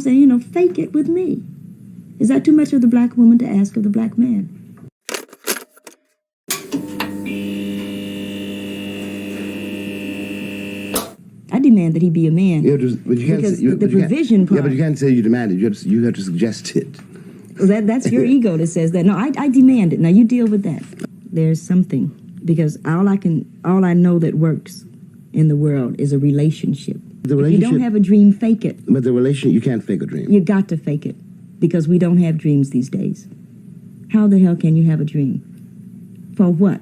saying, you know, fake it with me. Is that too much of the black woman to ask of the black man? I demand that he be a man. Yeah, but you can't. The provision part. Yeah, but you can't say you demand it. You have to suggest it. Well, that's your ego that says that. No, I demand it. Now you deal with that. There's something, because all I know that works in the world is a relationship. If you don't have a dream, fake it. But the relationship, you can't fake a dream. You got to fake it, because we don't have dreams these days. How the hell can you have a dream? For what?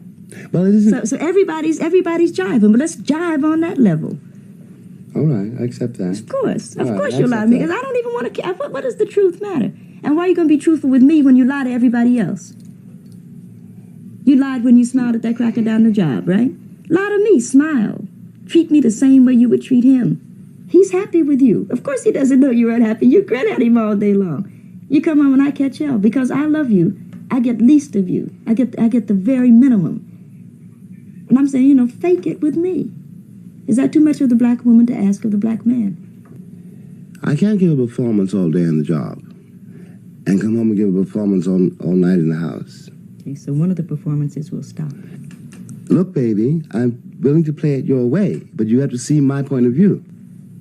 Well, it isn't. So everybody's jiving, but let's jive on that level. All right, I accept that. Of course you'll lie to me, because I don't even want to care. What does the truth matter? And why are you going to be truthful with me when you lie to everybody else? You lied when you smiled at that cracker down the job, right? Lie to me, smile. Treat me the same way you would treat him. He's happy with you. Of course he doesn't know you're unhappy. You grin at him all day long. You come home and I catch hell because I love you. I get least of you. I get the very minimum. And I'm saying, you know, fake it with me. Is that too much of the black woman to ask of the black man? I can't give a performance all day on the job and come home and give a performance all night in the house. Okay, so one of the performances will stop. Look, baby, I'm willing to play it your way, but you have to see my point of view.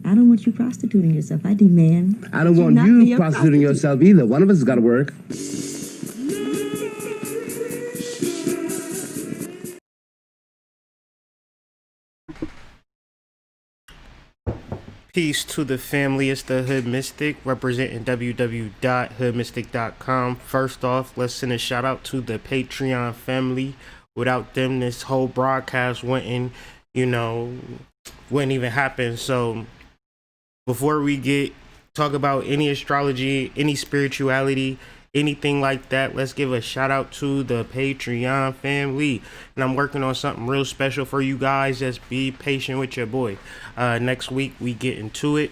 I don't want you prostituting yourself. I demand. I don't want you prostituting yourself either. One of us has got to work. Peace to the family. It's the Hood Mystic, representing www.hoodmystic.com. First off, let's send a shout out to the Patreon family. Without them, this whole broadcast wouldn't even happen. So before we talk about any astrology, any spirituality, anything like that, let's give a shout out to the Patreon family. And I'm working on something real special for you guys. Just be patient with your boy. Next week we get into it.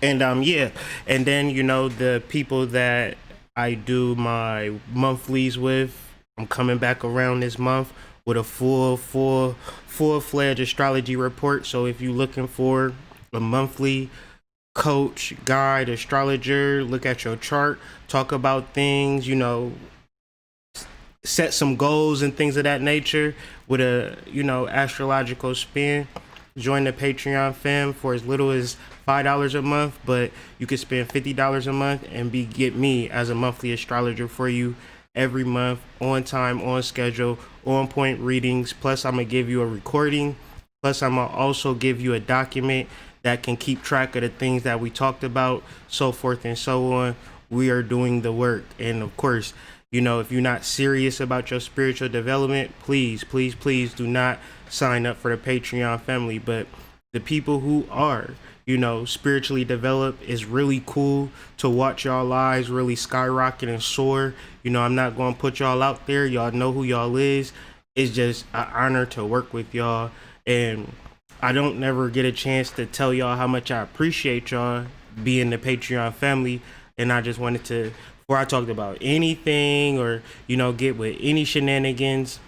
And and then the people that I do my monthlies with, I'm coming back around this month with a full-fledged astrology report. So if you're looking for a monthly coach, guide, astrologer, look at your chart, talk about things, set some goals and things of that nature with a, astrological spin, join the Patreon fam for as little as $5 a month, but you can spend $50 a month and get me as a monthly astrologer for you every month, on time, on schedule, on point readings. Plus I'm gonna give you a recording. Plus I'm gonna also give you a document that can keep track of the things that we talked about, so forth and so on. We are doing the work. And of course, if you're not serious about your spiritual development, please do not sign up for the Patreon family. But the people who are, spiritually developed, is really cool to watch y'all lives really skyrocket and soar. I'm not going to put y'all out there. Y'all know who y'all is. It's just an honor to work with y'all. And I don't never get a chance to tell y'all how much I appreciate y'all being the Patreon family. And I just wanted to, before I talked about anything or, get with any shenanigans,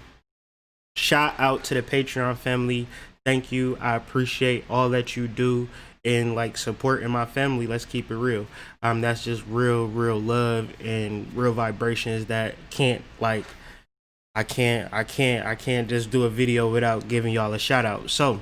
shout out to the Patreon family. Thank you. I appreciate all that you do and supporting my family. Let's keep it real. That's just real love and real vibrations that I can't just do a video without giving y'all a shout out. So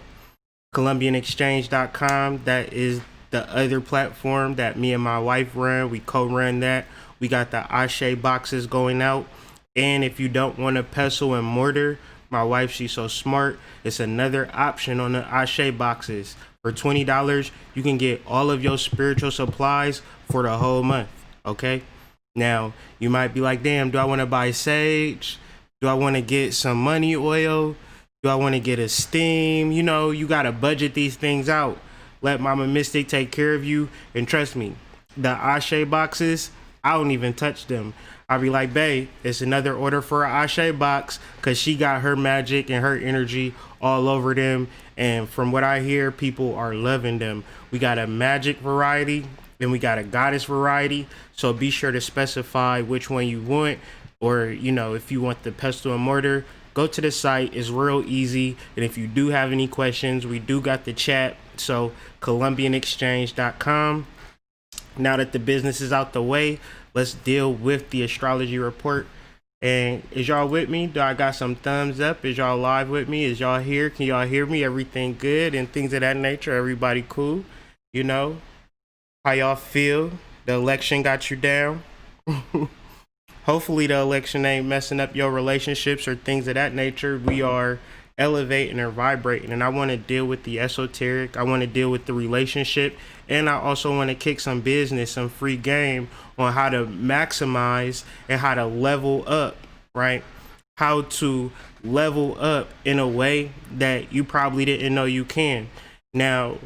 ColumbianExchange.com, that is the other platform that me and my wife run. We co-run that. We got the Ashe boxes going out. And if you don't want a pestle and mortar, my wife, she's so smart, it's another option on the Ashe boxes. For $20, you can get all of your spiritual supplies for the whole month, okay? Now, you might be like, damn, do I want to buy sage? Do I want to get some money oil? Do I want to get a steam? You got to budget these things out. Let Mama Mystic take care of you. And trust me, the Ashe boxes, I don't even touch them. I'll be like, babe, it's another order for an Ashe box, because she got her magic and her energy all over them. And from what I hear, people are loving them. We got a magic variety and we got a goddess variety. So be sure to specify which one you want. Or, if you want the pestle and mortar, go to the site. It's real easy. And if you do have any questions, we do got the chat. So ColumbianExchange.com. now that the business is out the way, let's deal with the astrology report. And is y'all with me? Do I got some thumbs up? Is y'all live with me? Is y'all here? Can y'all hear me? Everything good and things of that nature? Everybody cool? You know? How y'all feel? The election got you down? Hopefully the election ain't messing up your relationships or things of that nature. We are elevating or vibrating, and I want to deal with the esoteric. I want to deal with the relationship, and I also want to kick some business, some free game on how to maximize and how to level up, right? How to level up in a way that you probably didn't know you can. Now,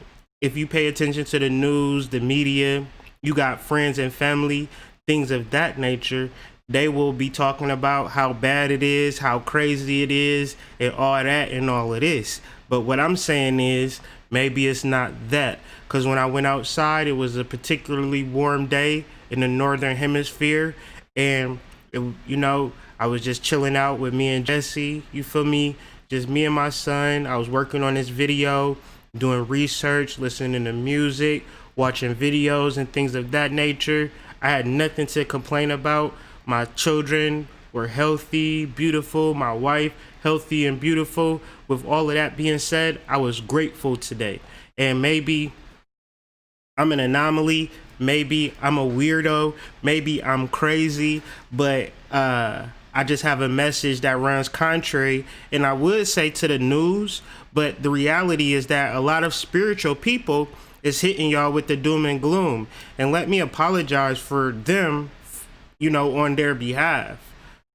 if you pay attention to the news, the media, you got friends and family, things of that nature, they will be talking about how bad it is, how crazy it is, and all that and all of this. But what I'm saying is, maybe it's not that. Because when I went outside, it was a particularly warm day in the northern hemisphere. And, I was just chilling out with me and Jesse. You feel me? Just me and my son. I was working on this video, doing research, listening to music, watching videos and things of that nature. I had nothing to complain about. My children were healthy, beautiful. My wife, healthy and beautiful. With all of that being said, I was grateful today. And maybe I'm an anomaly. Maybe I'm a weirdo. Maybe I'm crazy. But I just have a message that runs contrary. And I would say to the news, but the reality is that a lot of spiritual people is hitting y'all with the doom and gloom. And let me apologize for them, on their behalf,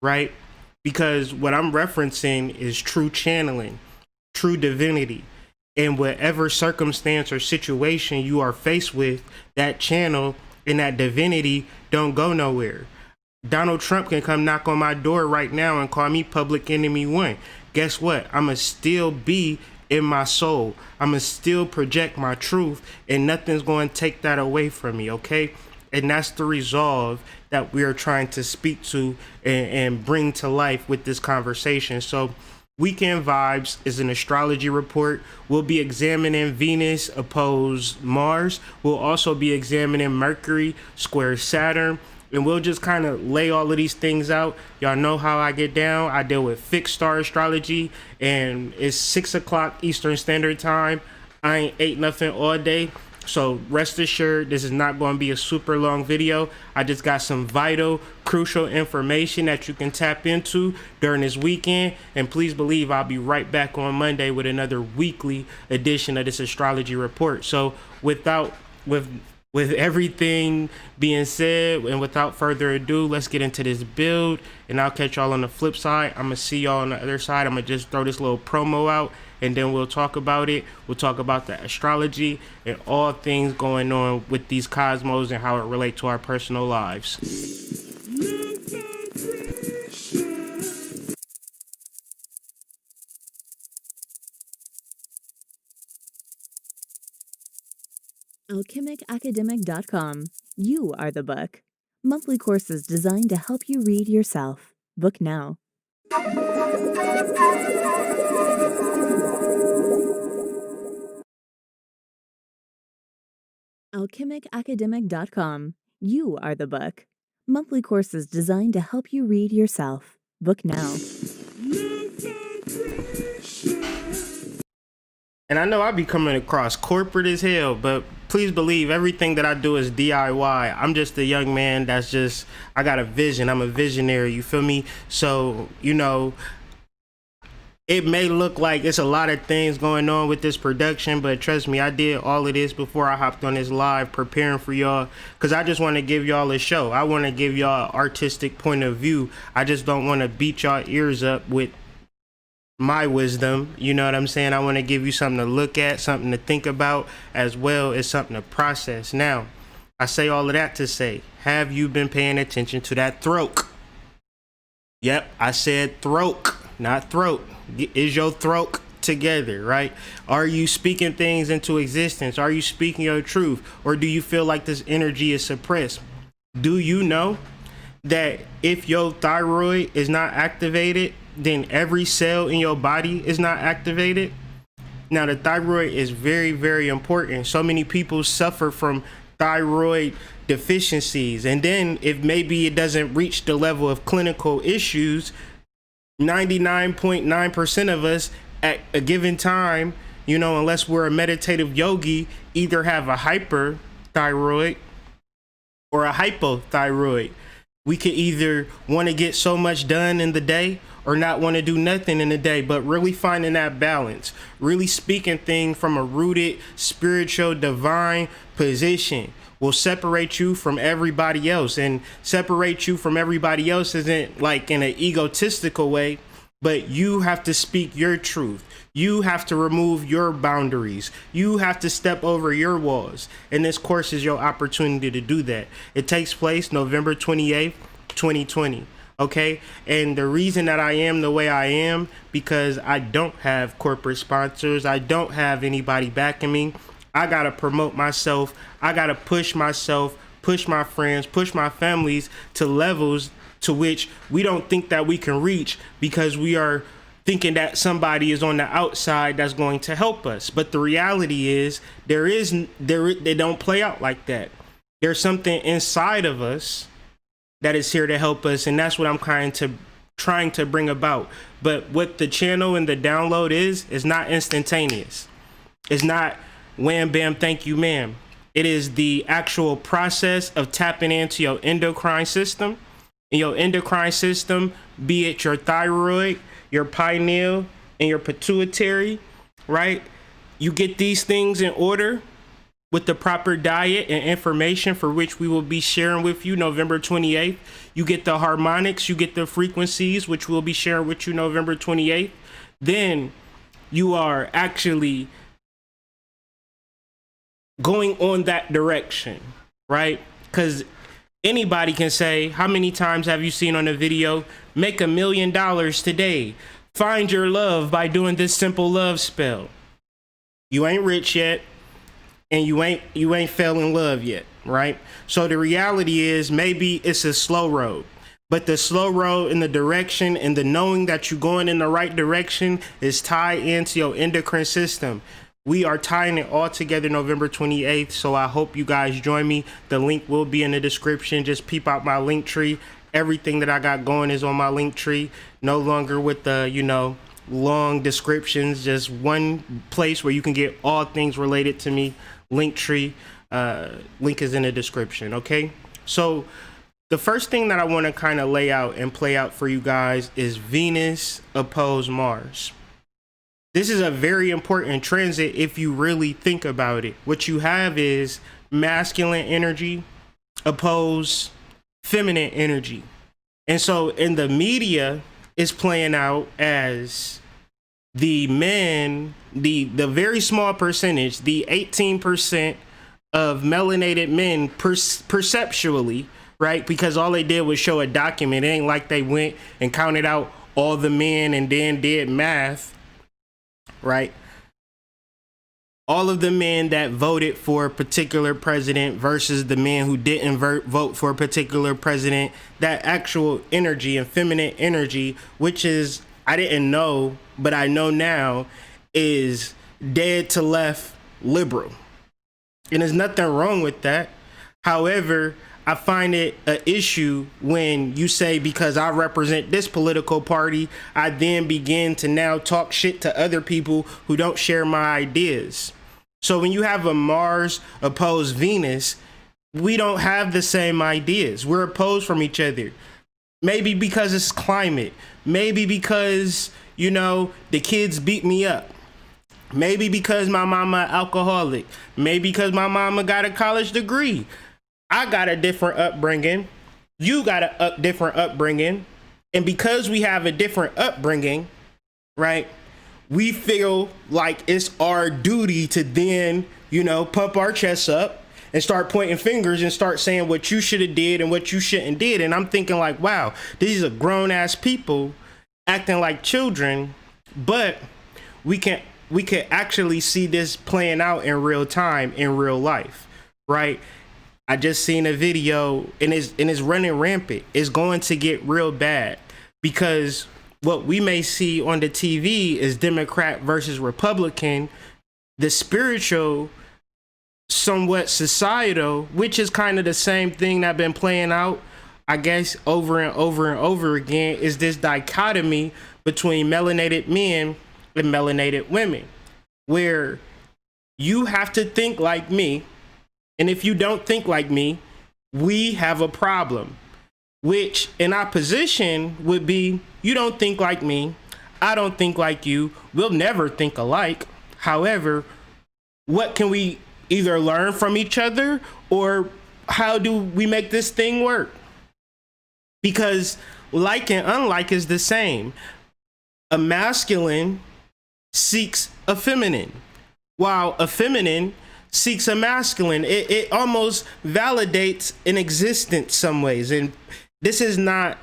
right? Because what I'm referencing is true channeling, true divinity. In whatever circumstance or situation you are faced with, that channel and that divinity don't go nowhere. Donald Trump can come knock on my door right now and call me public enemy one. Guess what? I'ma still be in my soul. I'ma still project my truth, and nothing's going to take that away from me, okay? And that's the resolve that we are trying to speak to and bring to life with this conversation. So Weekend Vibes is an astrology report. We'll be examining Venus opposed Mars. We'll also be examining Mercury square Saturn. And we'll just kind of lay all of these things out. Y'all know how I get down. I deal with fixed star astrology, and it's 6 o'clock Eastern Standard Time. I ain't ate nothing all day. So rest assured, this is not going to be a super long video. I just got some vital, crucial information that you can tap into during this weekend. And please believe I'll be right back on Monday with another weekly edition of this astrology report. So with everything being said, and without further ado, let's get into this build, and I'll catch y'all on the flip side. I'm gonna see y'all on the other side. I'm gonna just throw this little promo out, and then we'll talk about it. We'll talk about the astrology and all things going on with these cosmos and how it relates to our personal lives. alchemicacademic.com. You are the book. Monthly courses designed to help you read yourself. Book now. alchemicacademic.com. You are the book. Monthly courses designed to help you read yourself. Book now. And I know I be coming across corporate as hell, but please believe everything that I do is DIY. I'm just a young man I got a vision. I'm a visionary, you feel me? So, it may look like it's a lot of things going on with this production, but trust me, I did all of this before I hopped on this live preparing for y'all, because I just want to give y'all a show. I want to give y'all an artistic point of view. I just don't want to beat y'all ears up with my wisdom, you know what I'm saying? I want to give you something to look at, something to think about, as well as something to process. Now, I say all of that to say, have you been paying attention to that throat? Yep, I said throat, not throat. Is your throat together, right? Are you speaking things into existence? Are you speaking your truth? Or do you feel like this energy is suppressed? Do you know that if your thyroid is not activated, then every cell in your body is not activated? Now, the thyroid is very, very important. So many people suffer from thyroid deficiencies. And then if maybe it doesn't reach the level of clinical issues, 99.9% of us at a given time, you know, unless we're a meditative yogi, either have a hyperthyroid or a hypothyroid. We could either want to get so much done in the day or not want to do nothing in the day, but really finding that balance, really speaking things from a rooted, spiritual, divine position will separate you from everybody else. And separate you from everybody else isn't like in an egotistical way, but you have to speak your truth. You have to remove your boundaries. You have to step over your walls. And this course is your opportunity to do that. It takes place November 28th, 2020. Okay. And the reason that I am the way I am, because I don't have corporate sponsors. I don't have anybody backing me. I got to promote myself. I got to push myself, push my friends, push my families to levels to which we don't think that we can reach, because we are thinking that somebody is on the outside that's going to help us. But the reality is they don't play out like that. There's something inside of us that is here to help us. And that's what I'm trying to bring about. But what the channel and the download is not instantaneous. It's not wham, bam, thank you, ma'am. It is the actual process of tapping into your endocrine system. In your endocrine system, be it your thyroid, your pineal, and your pituitary, right? You get these things in order with the proper diet and information, for which we will be sharing with you November 28th. You get the harmonics, you get the frequencies, which we'll be sharing with you November 28th. Then you are actually going on that direction, right? Because anybody can say, how many times have you seen on a video, make $1 million today, find your love by doing this simple love spell? You ain't rich yet, and you ain't fell in love yet, right? So the reality is, maybe it's a slow road, but the slow road in the direction and the knowing that you're going in the right direction is tied into your endocrine system. We are tying it all together November 28th, so I hope you guys join me. The link will be in the description. Just peep out my link tree. Everything that I got going is on my link tree. No longer with the, long descriptions. Just one place where you can get all things related to me. Link tree. Link is in the description, okay? So the first thing that I want to kind of lay out and play out for you guys is Venus opposed Mars. This is a very important transit if you really think about it. What you have is masculine energy opposed feminine energy. And so in the media, it's playing out as the men, the very small percentage, the 18% of melanated men perceptually, right? Because all they did was show a document. It ain't like they went and counted out all the men and then did math. Right? All of the men that voted for a particular president versus the men who didn't vote for a particular president, that actual energy and feminine energy, which is, I didn't know, but I know now, is dead to left liberal. And there's nothing wrong with that. However, I find it an issue when you say, because I represent this political party, I then begin to now talk shit to other people who don't share my ideas. So when you have a Mars opposed Venus, we don't have the same ideas. We're opposed from each other. Maybe because it's climate. Maybe because, the kids beat me up. Maybe because my mama alcoholic. Maybe because my mama got a college degree. I got a different upbringing. You got a different upbringing. And because we have a different upbringing, right, we feel like it's our duty to then, pump our chests up and start pointing fingers and start saying what you should have did and what you shouldn't did. And I'm thinking like, wow, these are grown ass people acting like children, but we can actually see this playing out in real time, in real life, right? I just seen a video and it's running rampant. It's going to get real bad, because what we may see on the TV is Democrat versus Republican. The spiritual somewhat societal, which is kind of the same thing that been playing out, I guess, over and over and over again, is this dichotomy between melanated men and melanated women, where you have to think like me, and if you don't think like me, we have a problem, which in opposition would be, you don't think like me, I don't think like you, we'll never think alike. However, what can we either learn from each other, or how do we make this thing work? Because like and unlike is the same. A masculine seeks a feminine, while a feminine seeks a masculine. It almost validates an existence some ways. And this is not,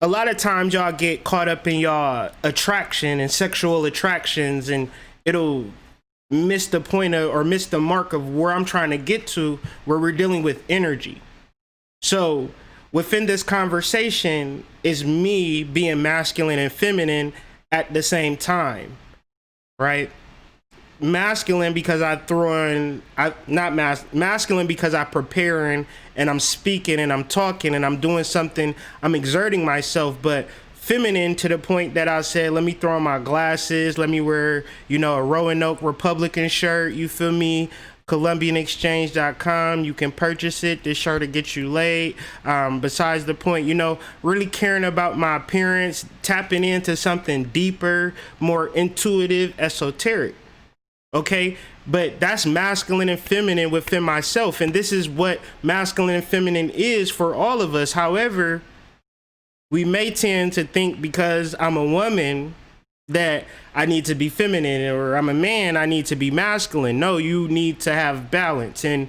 a lot of times y'all get caught up in y'all attraction and sexual attractions, and it'll miss the point of, or miss the mark of where I'm trying to get to, where we're dealing with energy. So within this conversation is me being masculine and feminine at the same time, right? Masculine because masculine because I preparing and I'm speaking and I'm talking and I'm doing something, I'm exerting myself, but feminine to the point that I said, let me throw on my glasses, let me wear, a Roanoke Republican shirt, you feel me? ColumbianExchange.com, you can purchase it. This shirt will get you laid. Besides the point, really caring about my appearance, tapping into something deeper, more intuitive, esoteric. Okay, but that's masculine and feminine within myself, and this is what masculine and feminine is for all of us. However, we may tend to think because I'm a woman that I need to be feminine, or I'm a man, I need to be masculine. No, you need to have balance. And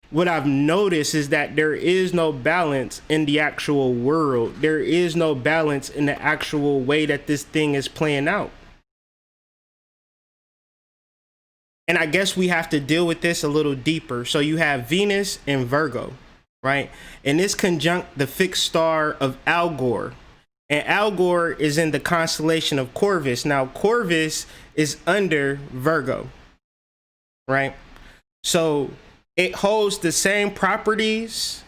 what I've noticed is that there is no balance in the actual world. There is no balance in the actual way that this thing is playing out. And I guess we have to deal with this a little deeper. So you have Venus and Virgo, right? And this conjunct the fixed star of Algor. And Algor is in the constellation of Corvus. Now, Corvus is under Virgo, right? So it holds the same properties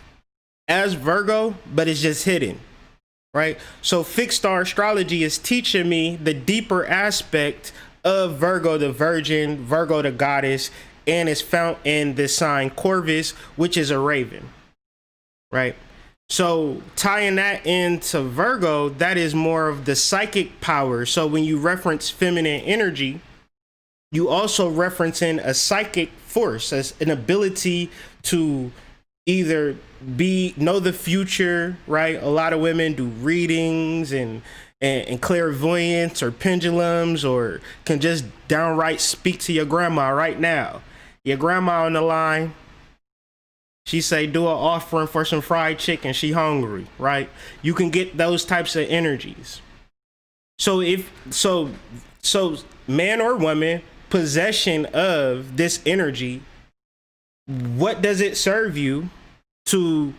as Virgo, but it's just hidden, right? So fixed star astrology is teaching me the deeper aspect of Virgo, the virgin, Virgo, the goddess, and it's found in the sign Corvus, which is a raven, right? So tying that into Virgo, that is more of the psychic power. So when you reference feminine energy, you also referencing a psychic force, as an ability to either know the future, right? A lot of women do readings and clairvoyance or pendulums, or can just downright speak to your grandma right now. Your grandma on the line, she say, do an offering for some fried chicken. She hungry, right? You can get those types of energies. So man or woman, possession of this energy, what does it serve you to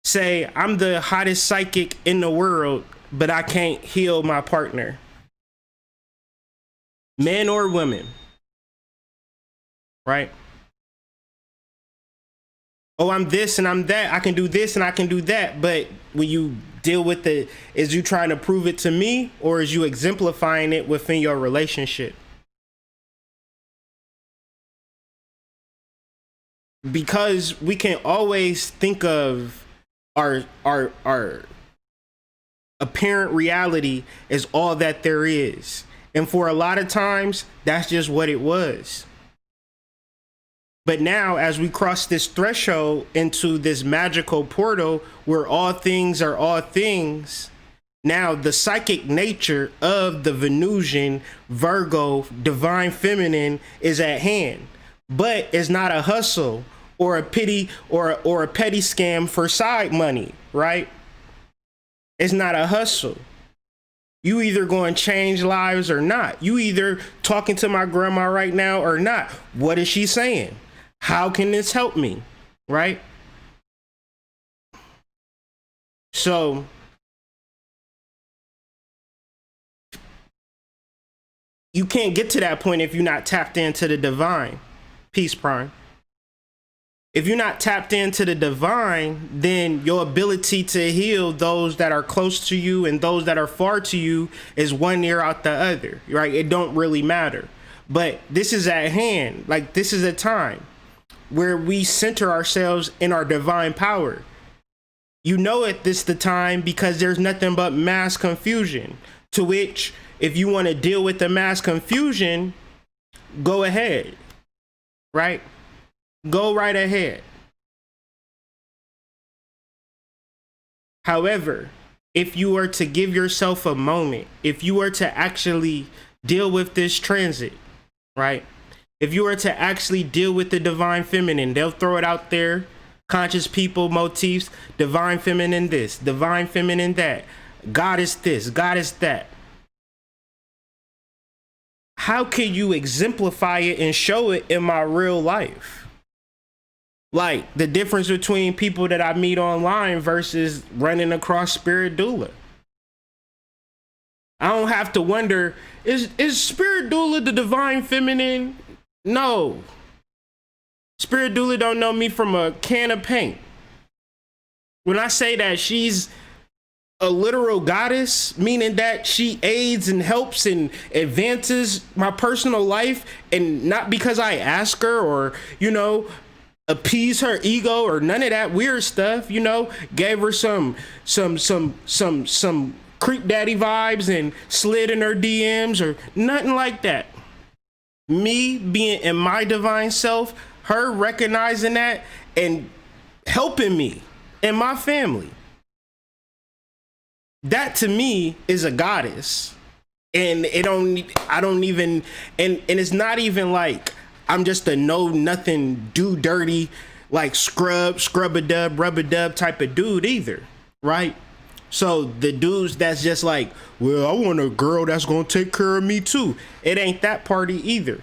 say, I'm the hottest psychic in the world, but I can't heal my partner? Men or women, right? Oh, I'm this and I'm that. I can do this and I can do that. But when you deal with it, is you trying to prove it to me, or is you exemplifying it within your relationship? Because we can always think of our apparent reality as all that there is. And for a lot of times, that's just what it was. But now, as we cross this threshold into this magical portal where all things are all things, now the psychic nature of the Venusian, Virgo, divine feminine is at hand. But it's not a hustle or a pity or a petty scam for side money, right? It's not a hustle. You either going to change lives or not. You either talking to my grandma right now or not. What is she saying? How can this help me? Right? So you can't get to that point if you're not tapped into the divine. Peace, Prime. If you're not tapped into the divine, then your ability to heal those that are close to you and those that are far to you is one ear out the other, right? It don't really matter. But this is at hand. Like, this is a time where we center ourselves in our divine power. You know it, this the time, because there's nothing but mass confusion, to which if you want to deal with the mass confusion, go ahead, right? Go right ahead. However, if you were to give yourself a moment, if you were to actually deal with this transit, right? If you were to actually deal with the divine feminine, they'll throw it out there, conscious people motifs, divine feminine this, divine feminine that, goddess this, goddess that. How can you exemplify it and show it in my real life? Like the difference between people that I meet online versus running across Spirit Doula. I don't have to wonder, is Spirit Doula the divine feminine? No. Spirit Doula don't know me from a can of paint. When I say that she's a literal goddess, meaning that she aids and helps and advances my personal life, and not because I ask her or, you know, appease her ego or none of that weird stuff, you know, gave her some creep daddy vibes and slid in her DMs or nothing like that. Me being in my divine self, her recognizing that and helping me and my family. That to me is a goddess. And I don't even, and it's not even like I'm just a know nothing, do dirty, like scrub-a-dub, rub-a-dub type of dude either, right? So the dudes that's just like, well, I want a girl that's gonna take care of me too. It ain't that party either.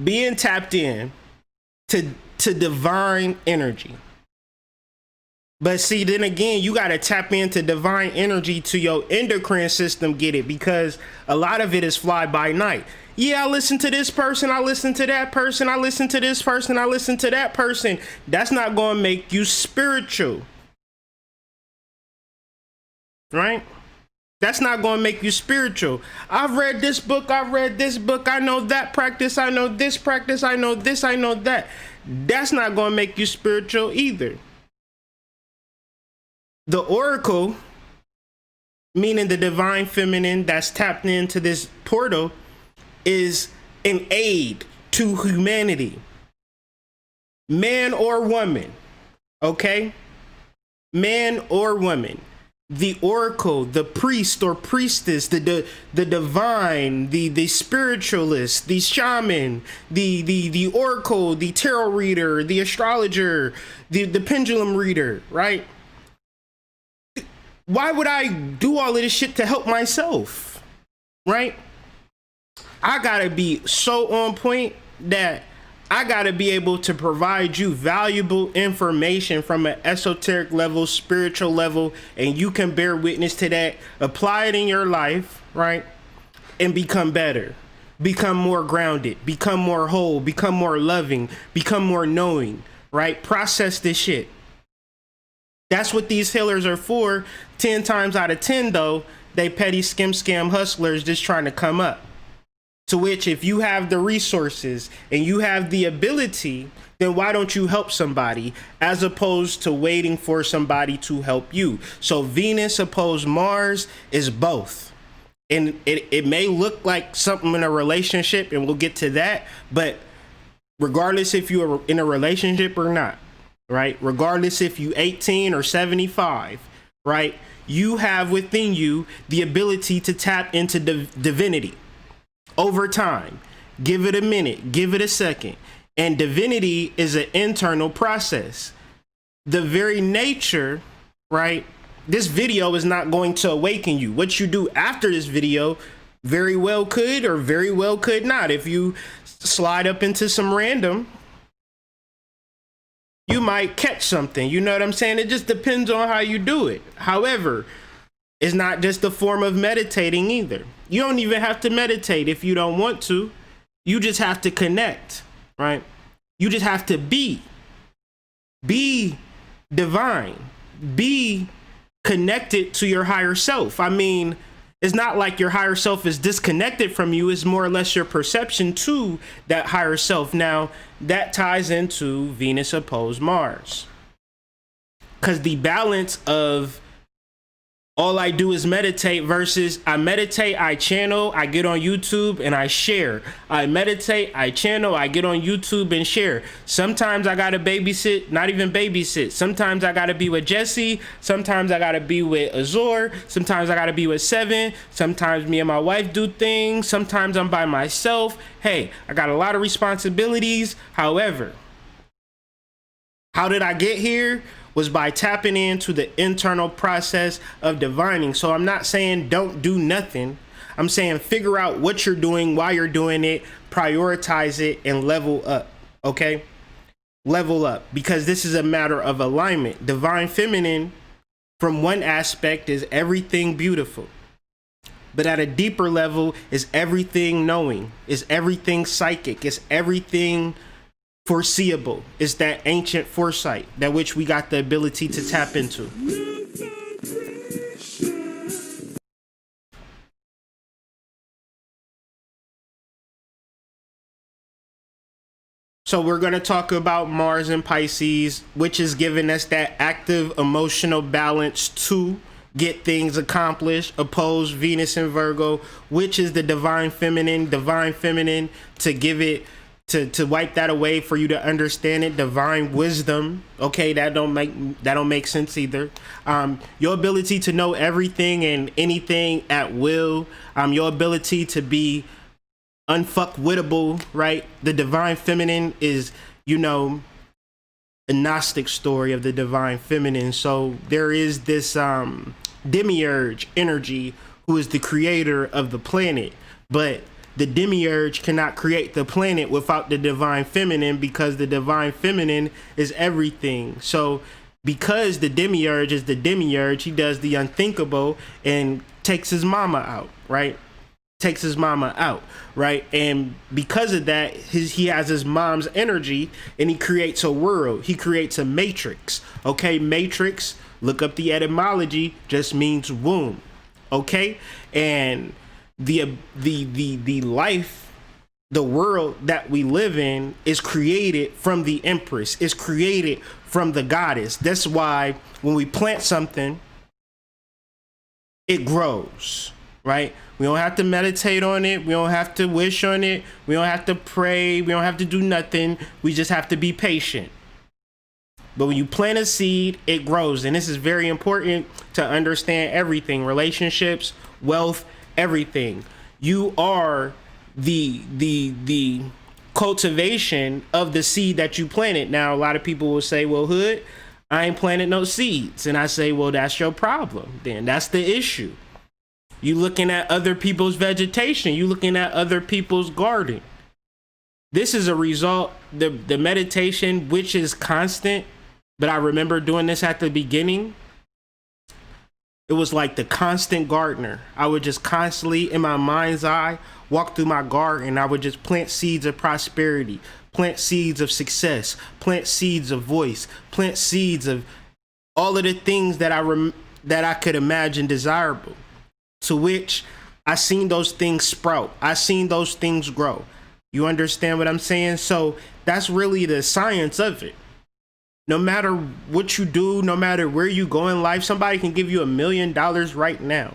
Being tapped in to divine energy. But see, then again, you got to tap into divine energy to your endocrine system, get it? Because a lot of it is fly by night. Yeah, I listen to this person, I listen to that person, I listen to this person, I listen to that person. That's not going to make you spiritual. Right? That's not going to make you spiritual. I've read this book, I've read this book, I know that practice, I know this practice, I know this, I know that. That's not going to make you spiritual either. The oracle, meaning the divine feminine that's tapped into this portal, is an aid to humanity. Man or woman, okay? Man or woman. The oracle, the priest or priestess, the divine, the spiritualist, the shaman, the oracle, the tarot reader, the astrologer, the pendulum reader, right? Why would I do all of this shit to help myself, right? I gotta be so on point that I gotta be able to provide you valuable information from an esoteric level, spiritual level, and you can bear witness to that, apply it in your life, right? And become better, become more grounded, become more whole, become more loving, become more knowing, right? Process this shit. That's what these healers are for. 10 times out of 10, though, they petty scam hustlers just trying to come up. To which, if you have the resources and you have the ability, then why don't you help somebody as opposed to waiting for somebody to help you? So Venus opposed Mars is both. And it may look like something in a relationship, and we'll get to that, but regardless if you're in a relationship or not, right? Regardless if you 18 or 75, right? You have within you the ability to tap into divinity over time. Give it a minute, give it a second. And divinity is an internal process. The very nature, right? This video is not going to awaken you. What you do after this video very well could or very well could not. If you slide up into some random, you might catch something, you know what I'm saying? It just depends on how you do it. However, It's not just a form of meditating either. You don't even have to meditate if you don't want to. You just have to connect, right? You just have to be divine, be connected to your higher self. I mean, it's not like your higher self is disconnected from you. It's more or less your perception to that higher self. Now, that ties into Venus opposed Mars. Because the balance of all I do is meditate versus I meditate, I channel, I get on YouTube and I share. I meditate, I channel, I get on YouTube and share. Sometimes I gotta babysit, not even babysit. Sometimes I gotta be with Jesse. Sometimes I gotta be with Azor. Sometimes I gotta be with Seven. Sometimes me and my wife do things. Sometimes I'm by myself. Hey, I got a lot of responsibilities. However, how did I get here? Was by tapping into the internal process of divining. So I'm not saying don't do nothing. I'm saying figure out what you're doing, why you're doing it, prioritize it, and level up, okay? Level up, because this is a matter of alignment. Divine feminine, from one aspect, is everything beautiful. But at a deeper level, is everything knowing, is everything psychic, is everything foreseeable. It's that ancient foresight that which we got the ability to tap into. So we're going to talk about Mars and Pisces, which is giving us that active emotional balance to get things accomplished. Opposed Venus and Virgo, which is the divine feminine to give it to wipe that away for you to understand it. Divine wisdom. Okay, that don't make sense either. Your ability to know everything and anything at will. Your ability to be unfuckwittable, right? The divine feminine is, a Gnostic story of the divine feminine. So there is this demiurge energy who is the creator of the planet, but the demiurge cannot create the planet without the divine feminine, because the divine feminine is everything. So because the demiurge is the demiurge, he does the unthinkable and takes his mama out, right? And because of that, he has his mom's energy and he creates a world. He creates a matrix. Okay, matrix, look up the etymology, just means womb. Okay, and the life, the world that we live in is created from the Empress, is created from the goddess. That's why when we plant something, it grows, right? We don't have to meditate on it. We don't have to wish on it. We don't have to pray. We don't have to do nothing. We just have to be patient. But when you plant a seed, it grows. And this is very important to understand everything: relationships, wealth, everything. You are the cultivation of the seed that you planted. Now, a lot of people will say, well, Hood, I ain't planted no seeds. And I say, well, that's your problem. Then that's the issue. You looking at other people's vegetation. You looking at other people's garden. This is a result, the meditation, which is constant. But I remember doing this at the beginning. It was like the constant gardener. I would just constantly, in my mind's eye, walk through my garden. I would just plant seeds of prosperity, plant seeds of success, plant seeds of voice, plant seeds of all of the things that I could imagine desirable. To which I seen those things sprout. I seen those things grow. You understand what I'm saying? So that's really the science of it. No matter what you do, no matter where you go in life, somebody can give you $1 million right now,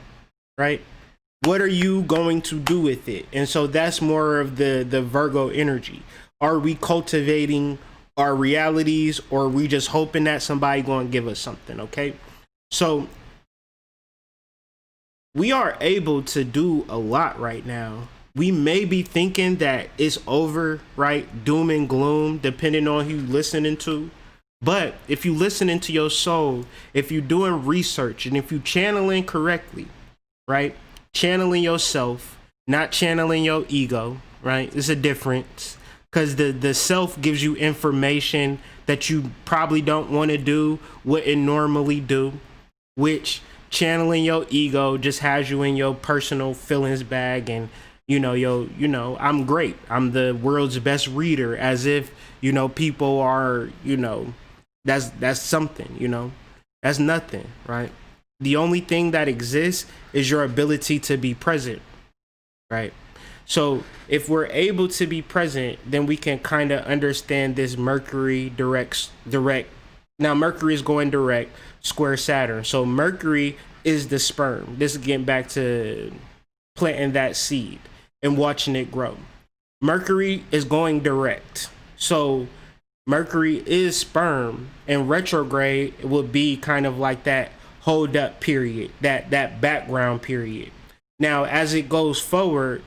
right? What are you going to do with it? And so that's more of the Virgo energy. Are we cultivating our realities, or are we just hoping that somebody going to give us something, okay? So we are able to do a lot right now. We may be thinking that it's over, right? Doom and gloom, depending on who you're listening to. But if you listening to your soul, if you're doing research, and if you channeling correctly, right? Channeling yourself, not channeling your ego, right? It's a difference, because the self gives you information that you probably don't want to do, wouldn't normally do, which channeling your ego just has you in your personal feelings bag, and I'm great. I'm the world's best reader, as if, people are, that's something, that's nothing, right? The only thing that exists is your ability to be present, right? So if we're able to be present, then we can kind of understand this Mercury direct. Now Mercury is going direct, square Saturn. So Mercury is the sperm. This is getting back to planting that seed and watching it grow. Mercury is going direct. So Mercury is sperm, and retrograde would be kind of like that hold up period, that background period. Now, as it goes forward,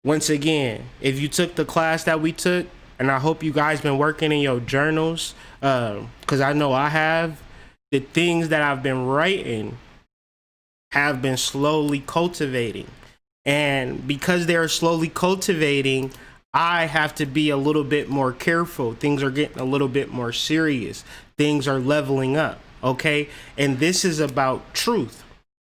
once again, if you took the class that we took, and I hope you guys been working in your journals, because I know I have, the things that I've been writing have been slowly cultivating. And because they're slowly cultivating, I have to be a little bit more careful. Things are getting a little bit more serious. Things are leveling up, okay? And this is about truth.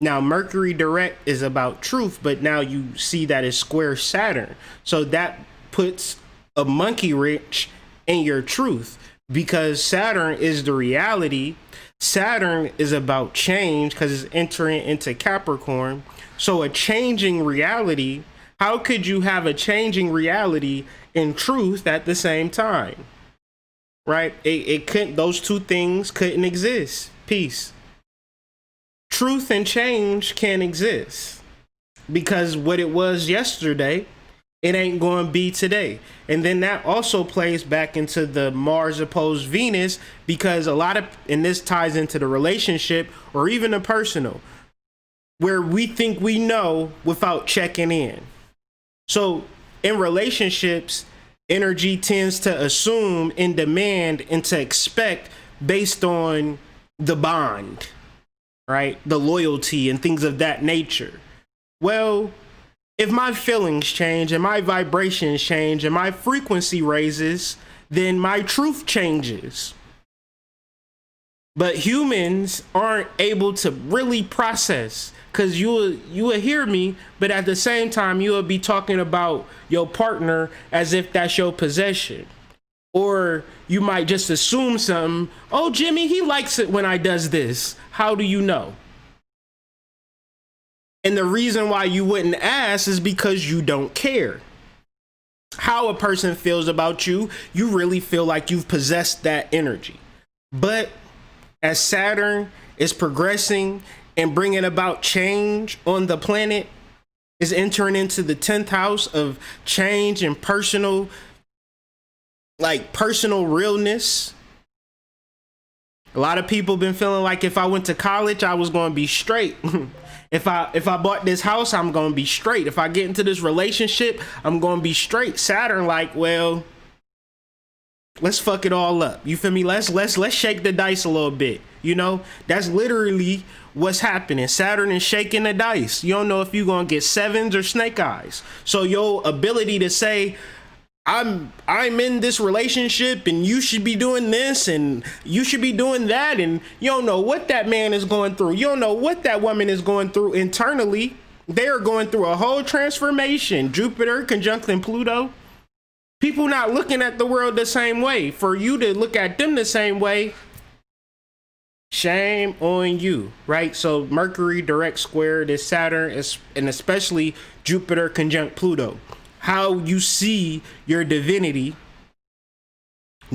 Now, Mercury direct is about truth, but now you see that it's square Saturn. So that puts a monkey wrench in your truth, because Saturn is the reality. Saturn is about change because it's entering into Capricorn. So a changing reality, how could you have a changing reality in truth at the same time? Right? It couldn't, those two things couldn't exist. Peace. Truth and change can't exist, because what it was yesterday, it ain't going to be today. And then that also plays back into the Mars opposed Venus, because a lot of, and this ties into the relationship or even the personal, where we think we know without checking in. So in relationships, energy tends to assume and demand and to expect based on the bond, right? The loyalty and things of that nature. Well, if my feelings change and my vibrations change and my frequency raises, then my truth changes. But humans aren't able to really process, because you will hear me, but at the same time, you will be talking about your partner as if that's your possession. Or you might just assume something. Oh, Jimmy, he likes it when I does this. How do you know? And the reason why you wouldn't ask is because you don't care how a person feels about you. You really feel like you've possessed that energy. But as Saturn is progressing and bringing about change on the planet, is entering into the 10th house of change and personal realness. A lot of people been feeling like if I went to college, I was going to be straight. If I bought this house, I'm going to be straight. If I get into this relationship, I'm going to be straight. Saturn, like, well, let's fuck it all up. You feel me? Let's shake the dice a little bit. That's literally what's happening. Saturn is shaking the dice. You don't know if you're going to get sevens or snake eyes. So your ability to say, I'm in this relationship and you should be doing this and you should be doing that, and you don't know what that man is going through. You don't know what that woman is going through internally. They are going through a whole transformation. Jupiter conjuncting Pluto. People not looking at the world the same way. For you to look at them the same way, shame on you, right? So Mercury direct square this Saturn, and especially Jupiter conjunct Pluto. How you see your divinity.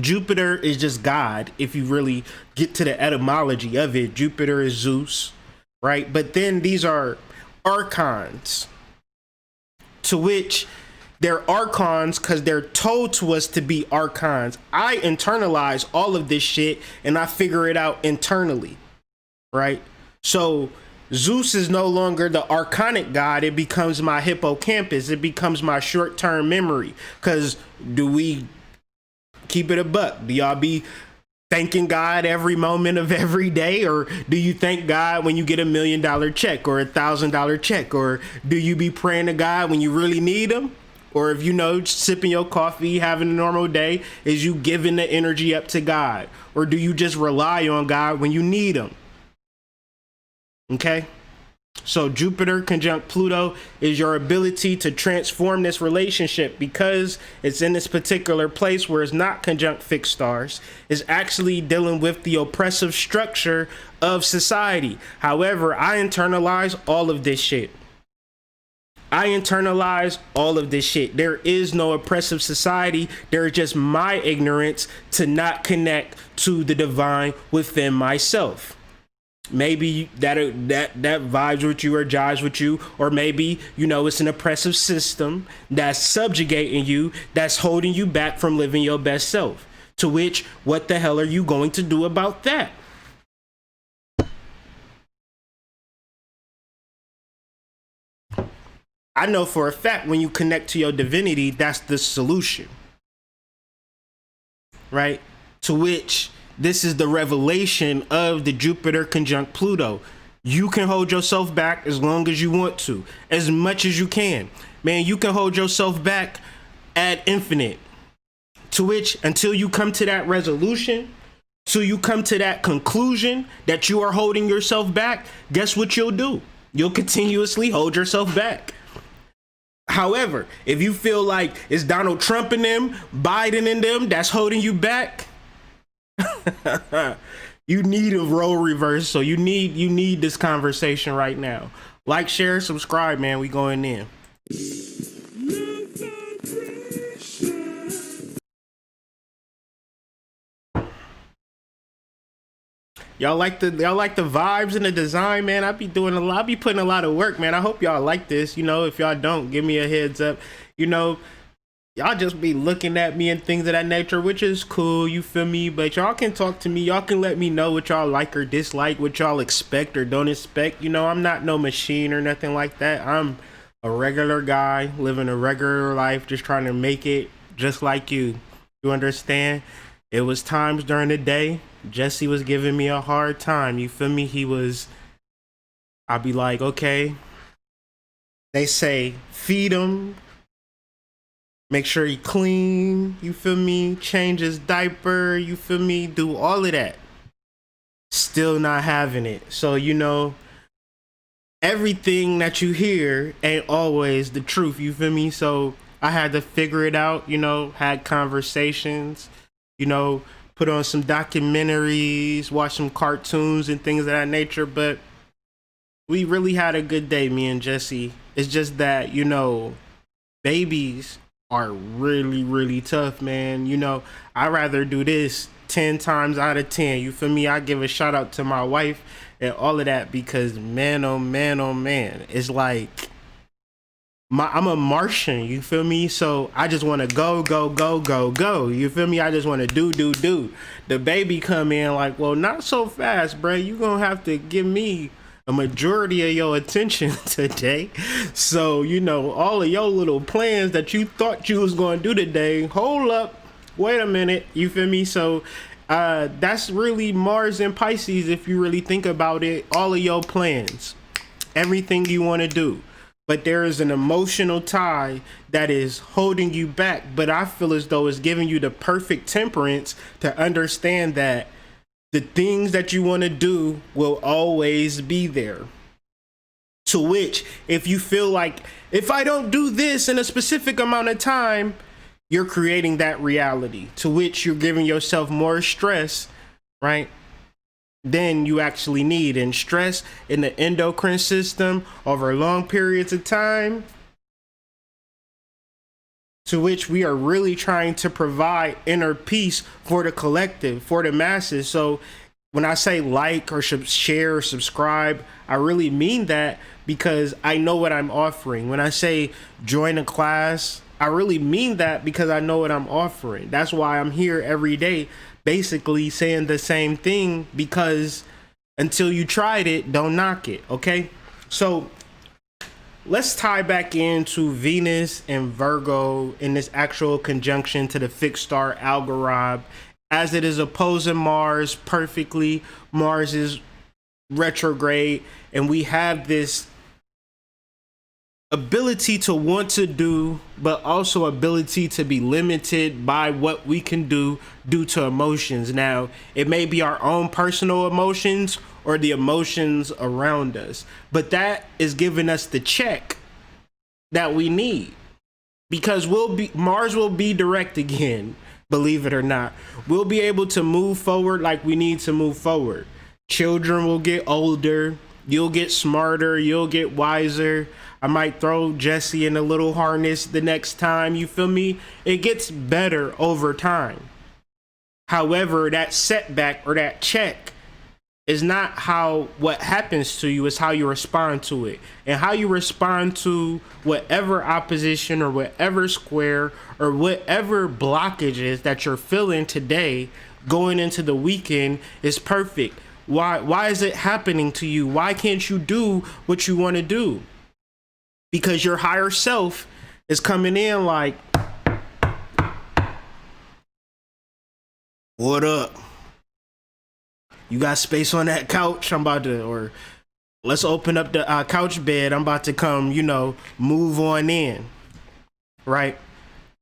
Jupiter is just God. If you really get to the etymology of it, Jupiter is Zeus, right? But then these are archons, to which they're archons because they're told to us to be archons. I internalize all of this shit and I figure it out internally, right? So Zeus is no longer the archonic god. It becomes my hippocampus. It becomes my short-term memory. Because do we keep it a buck? Do y'all be thanking God every moment of every day? Or do you thank God when you get $1 million check or $1,000 check? Or do you be praying to God when you really need him? Or if sipping your coffee, having a normal day, is you giving the energy up to God? Or do you just rely on God when you need him? Okay? So Jupiter conjunct Pluto is your ability to transform this relationship, because it's in this particular place where it's not conjunct fixed stars. It's actually dealing with the oppressive structure of society. However, I internalize all of this shit. There is no oppressive society. There is just my ignorance to not connect to the divine within myself. Maybe that vibes with you or jives with you, or maybe, it's an oppressive system that's subjugating you, that's holding you back from living your best self. To which, what the hell are you going to do about that? I know for a fact when you connect to your divinity, that's the solution, right? To which, this is the revelation of the Jupiter conjunct Pluto. You can hold yourself back as long as you want to, as much as you can. Man, you can hold yourself back ad infinite. To which, until you come to that resolution, till you come to that conclusion that you are holding yourself back, guess what you'll do? You'll continuously hold yourself back. However, if you feel like it's Donald Trump and them, Biden and them that's holding you back, you need a role reverse. So you need this conversation right now. Like, share, subscribe, man. We going in. Y'all like the vibes and the design, man. I be putting a lot of work, man. I hope y'all like this. If y'all don't, give me a heads up. Y'all just be looking at me and things of that nature, which is cool, you feel me? But y'all can talk to me. Y'all can let me know what y'all like or dislike, what y'all expect or don't expect. I'm not no machine or nothing like that. I'm a regular guy living a regular life, just trying to make it just like you. You understand? It was times during the day Jesse was giving me a hard time, you feel me? I'd be like, okay, they say feed him, make sure he clean, you feel me? Change his diaper, you feel me? Do all of that. Still not having it. So, everything that you hear ain't always the truth, you feel me? So I had to figure it out, had conversations, put on some documentaries, watch some cartoons and things of that nature. But we really had a good day, me and Jesse. It's just that, babies are really, really tough, man. I'd rather do this 10 times out of 10. You feel me? I give a shout out to my wife and all of that, because man, oh man, oh man, it's like I'm a Martian, you feel me? So I just want to go, you feel me? I just want to do. The baby come in like, well, not so fast, bro. You gonna have to give me a majority of your attention today. So, all of your little plans that you thought you was going to do today, hold up, wait a minute, you feel me? So that's really Mars and Pisces, if you really think about it. All of your plans, everything you want to do. But there is an emotional tie that is holding you back. But I feel as though it's giving you the perfect temperance to understand that the things that you want to do will always be there. To which, if you feel like, if I don't do this in a specific amount of time, you're creating that reality. To which you're giving yourself more stress, right? Than you actually need. And stress in the endocrine system over long periods of time, to which we are really trying to provide inner peace for the collective, for the masses. So when I say like or share or subscribe, I really mean that, because I know what I'm offering. When I say join a class, I really mean that, because I know what I'm offering. That's why I'm here every day, basically saying the same thing, because until you tried it, don't knock it, okay? So let's tie back into Venus and Virgo in this actual conjunction to the fixed star Algorand, as it is opposing Mars perfectly. Mars is retrograde, and we have this ability to want to do, but also ability to be limited by what we can do due to emotions. Now, it may be our own personal emotions, or the emotions around us. But that is giving us the check that we need, because Mars will be direct again, believe it or not. We'll be able to move forward like we need to move forward. Children will get older, you'll get smarter, you'll get wiser. I might throw Jesse in a little harness the next time, you feel me? It gets better over time. However, that setback or that check is not what happens to you, it's how you respond to it. And how you respond to whatever opposition or whatever square or whatever blockages that you're feeling today going into the weekend is perfect. Why is it happening to you? Why can't you do what you want to do? Because your higher self is coming in like, what up? You got space on that couch? Or let's open up the couch bed. I'm about to come, move on in, right?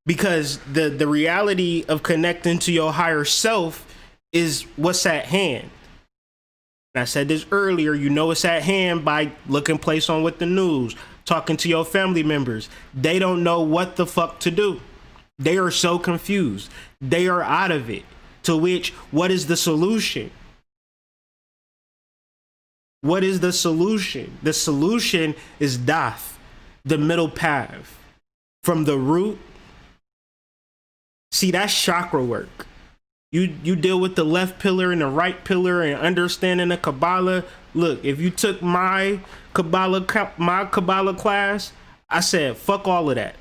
Because the reality of connecting to your higher self is what's at hand. And I said this earlier, it's at hand by looking place on with the news, talking to your family members. They don't know what the fuck to do. They are so confused. They are out of it. To which, what is the solution? What is the solution? The solution is Dath, the middle path. From the root. See, that's chakra work. You deal with the left pillar and the right pillar and understanding the Kabbalah. Look, if you took my Kabbalah class, I said, fuck all of that.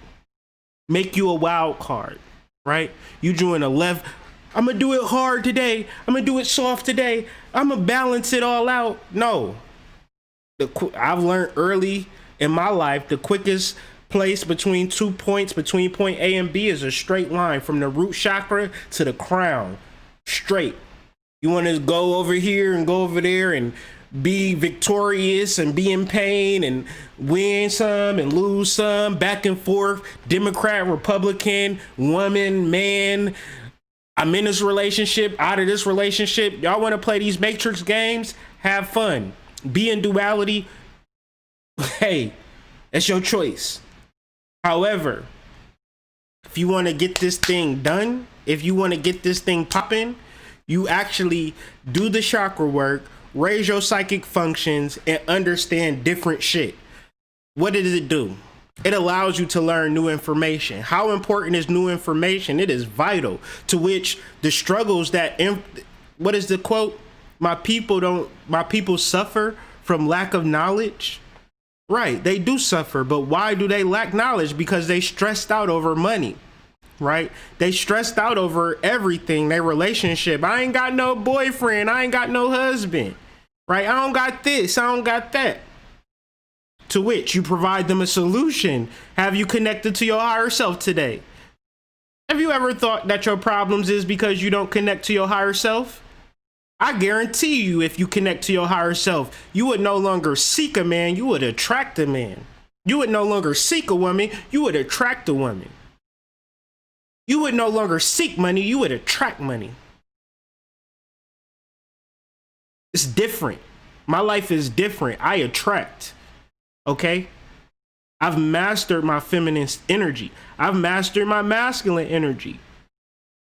Make you a wild card, right? You join the left. I'm going to do it hard today. I'm going to do it soft today. I'm going to balance it all out. No. I've learned early in my life, the quickest place between 2 points, between point A and B, is a straight line from the root chakra to the crown. Straight. You want to go over here and go over there and be victorious and be in pain and win some and lose some, back and forth, Democrat, Republican, woman, man. I'm in this relationship, out of this relationship. Y'all want to play these matrix games? Have fun. Be in duality. Hey, that's your choice. However, if you want to get this thing done, if you want to get this thing popping, you actually do the chakra work, raise your psychic functions, and understand different shit. What does it do? It allows you to learn new information. How important is new information? It is vital. To which the struggles that, what is the quote? My people suffer from lack of knowledge. Right, they do suffer, but why do they lack knowledge? Because they stressed out over money, right? They stressed out over everything, their relationship. I ain't got no boyfriend, I ain't got no husband, right? I don't got this, I don't got that. To which you provide them a solution. Have you connected to your higher self today? Have you ever thought that your problems is because you don't connect to your higher self? I guarantee you, if you connect to your higher self, you would no longer seek a man, you would attract a man. You would no longer seek a woman, you would attract a woman. You would no longer seek money, you would attract money. It's different. My life is different. I attract. Okay? I've mastered my feminine energy. I've mastered my masculine energy.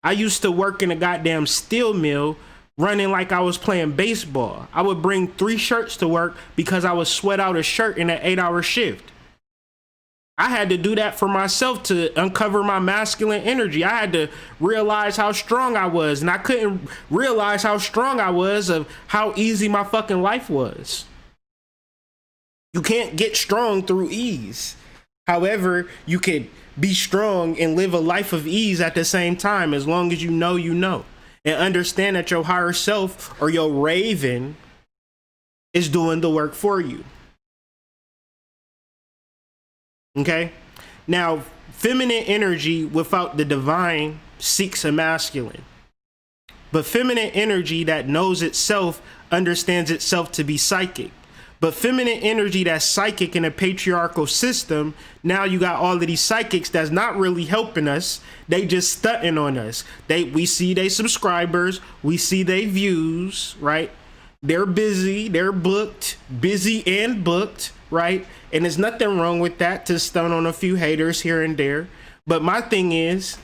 I used to work in a goddamn steel mill, running like I was playing baseball. I would bring 3 shirts to work because I would sweat out a shirt in an 8-hour shift. I had to do that for myself to uncover my masculine energy. I had to realize how strong I was, and I couldn't realize how strong I was of how easy my fucking life was. You can't get strong through ease. However, you could be strong and live a life of ease at the same time, as long as you know. And understand that your higher self or your raven is doing the work for you. Okay? Now, feminine energy without the divine seeks a masculine. But feminine energy that knows itself understands itself to be psychic. But feminine energy that's psychic in a patriarchal system, now you got all of these psychics that's not really helping us. They just stunting on us. We see they subscribers, we see they views, right? They're busy, they're booked, busy and booked, right? And there's nothing wrong with that, to stun on a few haters here and there. But my thing is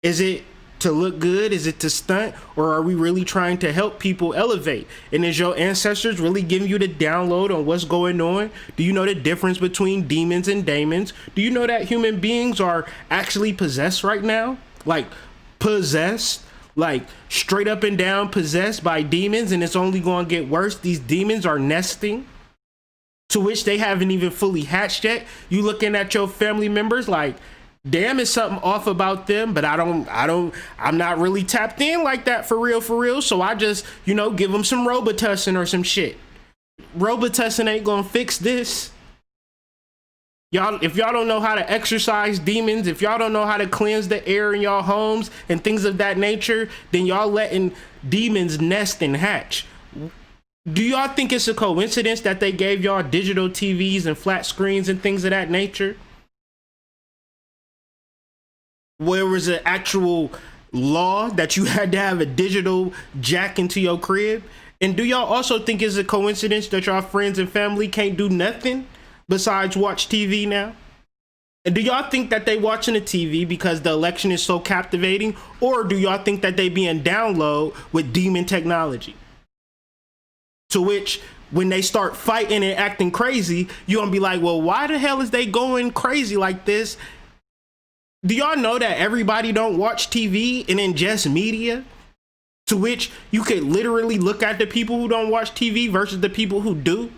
it to look good? Is it to stunt? Or are we really trying to help people elevate? And is your ancestors really giving you the download on what's going on? Do you know the difference between demons and daemons? Do you know that human beings are actually possessed right now? Like possessed? Like straight up and down possessed by demons, and it's only going to get worse. These demons are nesting, to which they haven't even fully hatched yet. You looking at your family members like, damn, is something off about them, but I'm not really tapped in like that for real. So I just, give them some Robitussin or some shit. Robitussin ain't gonna fix this. Y'all, if y'all don't know how to exorcise demons, if y'all don't know how to cleanse the air in y'all homes and things of that nature, then y'all letting demons nest and hatch. Do y'all think it's a coincidence that they gave y'all digital TVs and flat screens and things of that nature? Where was an actual law that you had to have a digital jack into your crib? And do y'all also think it's a coincidence that y'all friends and family can't do nothing besides watch TV now? And do y'all think that they watching the TV because the election is so captivating? Or do y'all think that they being download with demon technology? To which, when they start fighting and acting crazy, you're gonna be like, well, why the hell is they going crazy like this? Do y'all know that everybody don't watch TV and ingest media? To which you could literally look at the people who don't watch TV versus the people who do.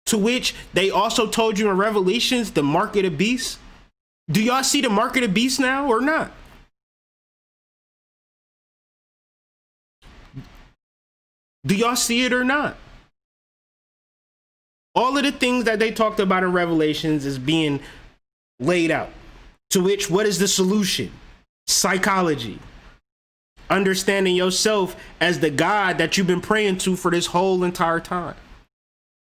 To which they also told you in Revelations, the mark of the beast. Do y'all see the mark of the beast now or not? Do y'all see it or not? All of the things that they talked about in Revelations is being laid out. To which, what is the solution? Psychology. Understanding yourself as the God that you've been praying to for this whole entire time.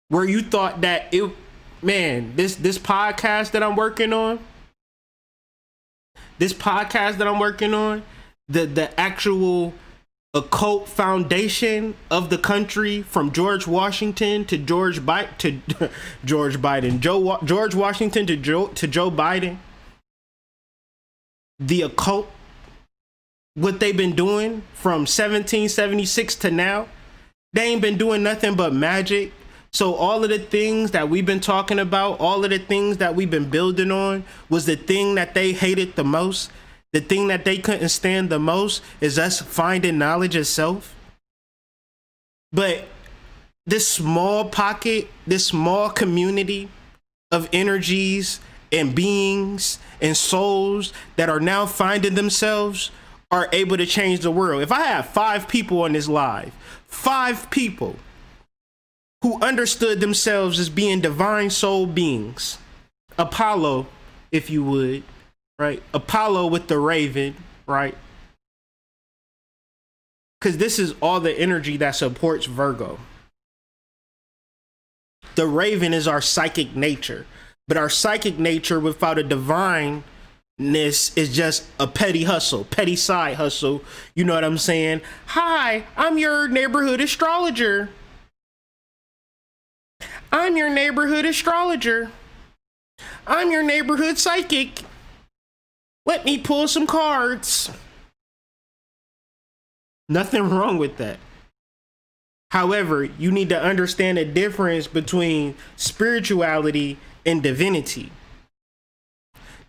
Where you thought that this podcast that I'm working on, the actual occult foundation of the country, from George Washington to George Washington to Joe Biden, the occult, what they've been doing from 1776 to now, they ain't been doing nothing but magic. So all of the things that we've been talking about, all of the things that we've been building on, was the thing that they hated the most. The thing that they couldn't stand the most is us finding knowledge itself. But this small pocket, this small community of energies and beings and souls that are now finding themselves are able to change the world. If I have 5 people on this live, 5 people who understood themselves as being divine soul beings, Apollo, if you would, right? Apollo with the raven, right? Because this is all the energy that supports Virgo. The raven is our psychic nature, but our psychic nature without a divineness is just a petty hustle, petty side hustle. You know what I'm saying? Hi, I'm your neighborhood astrologer. I'm your neighborhood astrologer. I'm your neighborhood psychic. Let me pull some cards. Nothing wrong with that. However, you need to understand the difference between spirituality and divinity.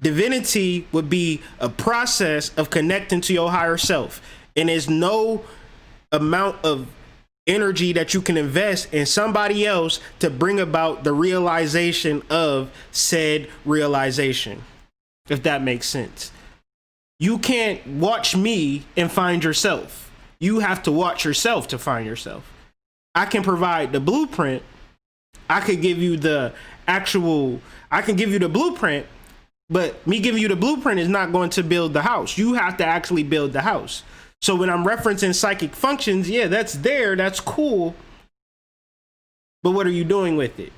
Divinity would be a process of connecting to your higher self. And there's no amount of energy that you can invest in somebody else to bring about the realization of said realization, if that makes sense. You can't watch me and find yourself. You have to watch yourself to find yourself. I can provide the blueprint. I could give you the blueprint, but me giving you the blueprint is not going to build the house. You have to actually build the house. So when I'm referencing psychic functions, yeah, that's there, that's cool. But what are you doing with it?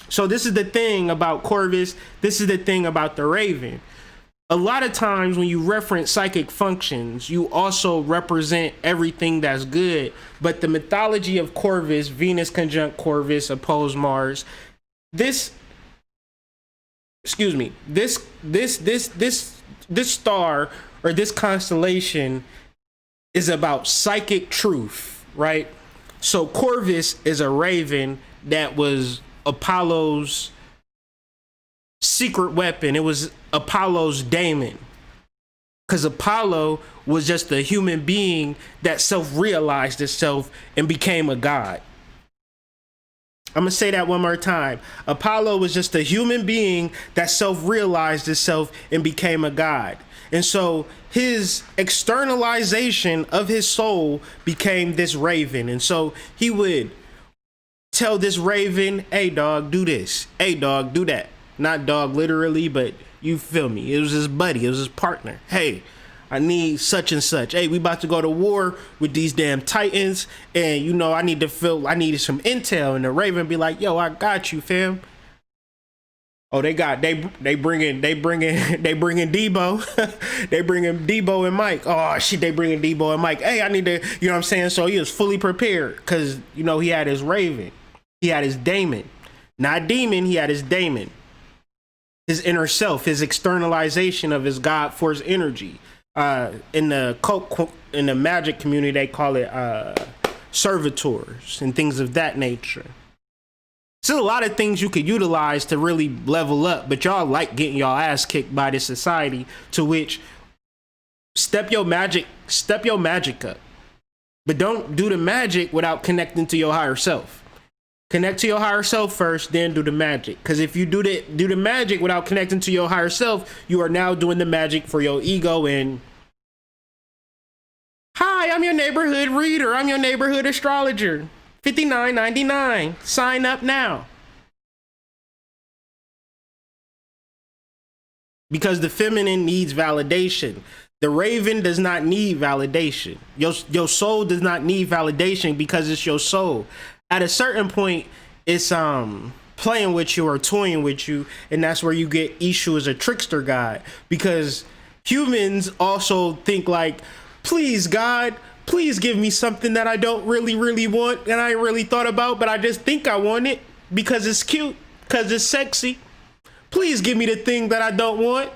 So this is the thing about Corvus. This is the thing about the Raven. a lot of times when you reference psychic functions, you also represent everything that's good. But the mythology of Corvus, Venus conjunct Corvus, opposed Mars, this star or this constellation is about psychic truth, right? So Corvus is a raven that was Apollo's secret weapon. It was Apollo's daemon, because Apollo was just a human being that self-realized itself and became a god. I'm gonna say that one more time. Apollo was just a human being that self-realized itself and became a god. And so his externalization of his soul became this raven. And so he would tell this raven, hey dog, do this. Hey dog, do that. Not dog literally, but you feel me. It was his buddy. It was his partner. Hey, I need such and such. Hey, we about to go to war with these damn Titans. And you know, I needed some intel. And the raven be like, yo, I got you, fam. Oh, they bringing Debo. They bringing Debo and Mike. Oh shit, they bringing Debo and Mike. Hey, I need to, you know what I'm saying? So he was fully prepared because, you know, he had his raven. He had his daemon. Not demon, he had his daemon. His inner self, his externalization of his God force energy. In the magic community, they call it servitors and things of that nature. Still a lot of things you could utilize to really level up, but y'all like getting y'all ass kicked by this society, to which step your magic up. But don't do the magic without connecting to your higher self. Connect to your higher self first, then do the magic. Because if you do the magic without connecting to your higher self, you are now doing the magic for your ego. And hi, I'm your neighborhood reader. I'm your neighborhood astrologer. $59.99. Sign up now. Because the feminine needs validation. The raven does not need validation. Your soul does not need validation because it's your soul. At a certain point, it's playing with you or toying with you, and that's where you get Ishu as a trickster god, because humans also think like, please God, please give me something that I don't really want and I ain't really thought about, but I just think I want it because it's cute, because it's sexy. Please give me the thing that I don't want.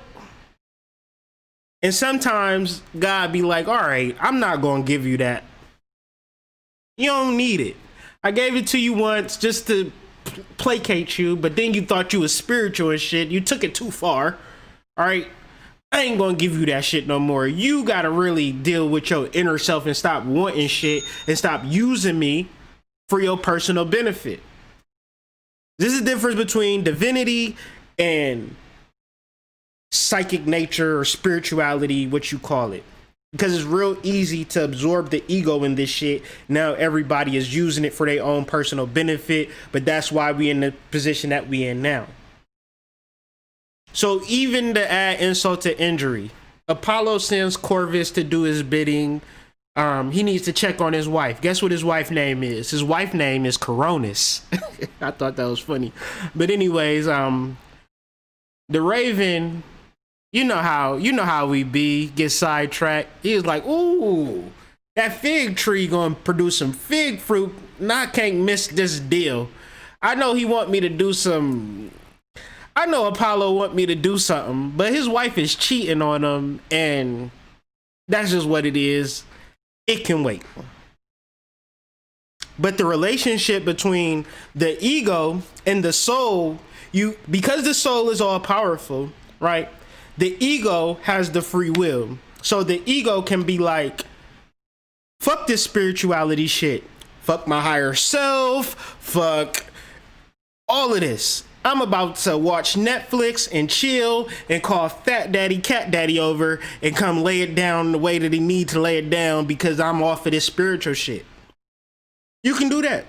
And sometimes God be like, all right, I'm not gonna give you that. You don't need it. I gave it to you once just to placate you, but then you thought you was spiritual and shit. You took it too far. All right. I ain't gonna give you that shit no more. You gotta really deal with your inner self and stop wanting shit and stop using me for your personal benefit. This is the difference between divinity and psychic nature or spirituality, what you call it. Because it's real easy to absorb the ego in this shit. Now everybody is using it for their own personal benefit, but that's why we in the position that we in now. So even to add insult to injury, Apollo sends Corvus to do his bidding. He needs to check on his wife. Guess what his wife's name is? His wife's name is Coronis. I thought that was funny. But anyways, the Raven, you know how we be, get sidetracked. He was like, ooh, that fig tree gonna produce some fig fruit. Nah, I can't miss this deal. I know he want me to do some. I know Apollo want me to do something, but his wife is cheating on him, and that's just what it is. It can wait. But the relationship between the ego and the soul, because the soul is all powerful, right? The ego has the free will. So the ego can be like, fuck this spirituality shit. Fuck my higher self. Fuck all of this. I'm about to watch Netflix and chill and call Fat Daddy, Cat Daddy over and come lay it down the way that he need to lay it down because I'm off of this spiritual shit. You can do that.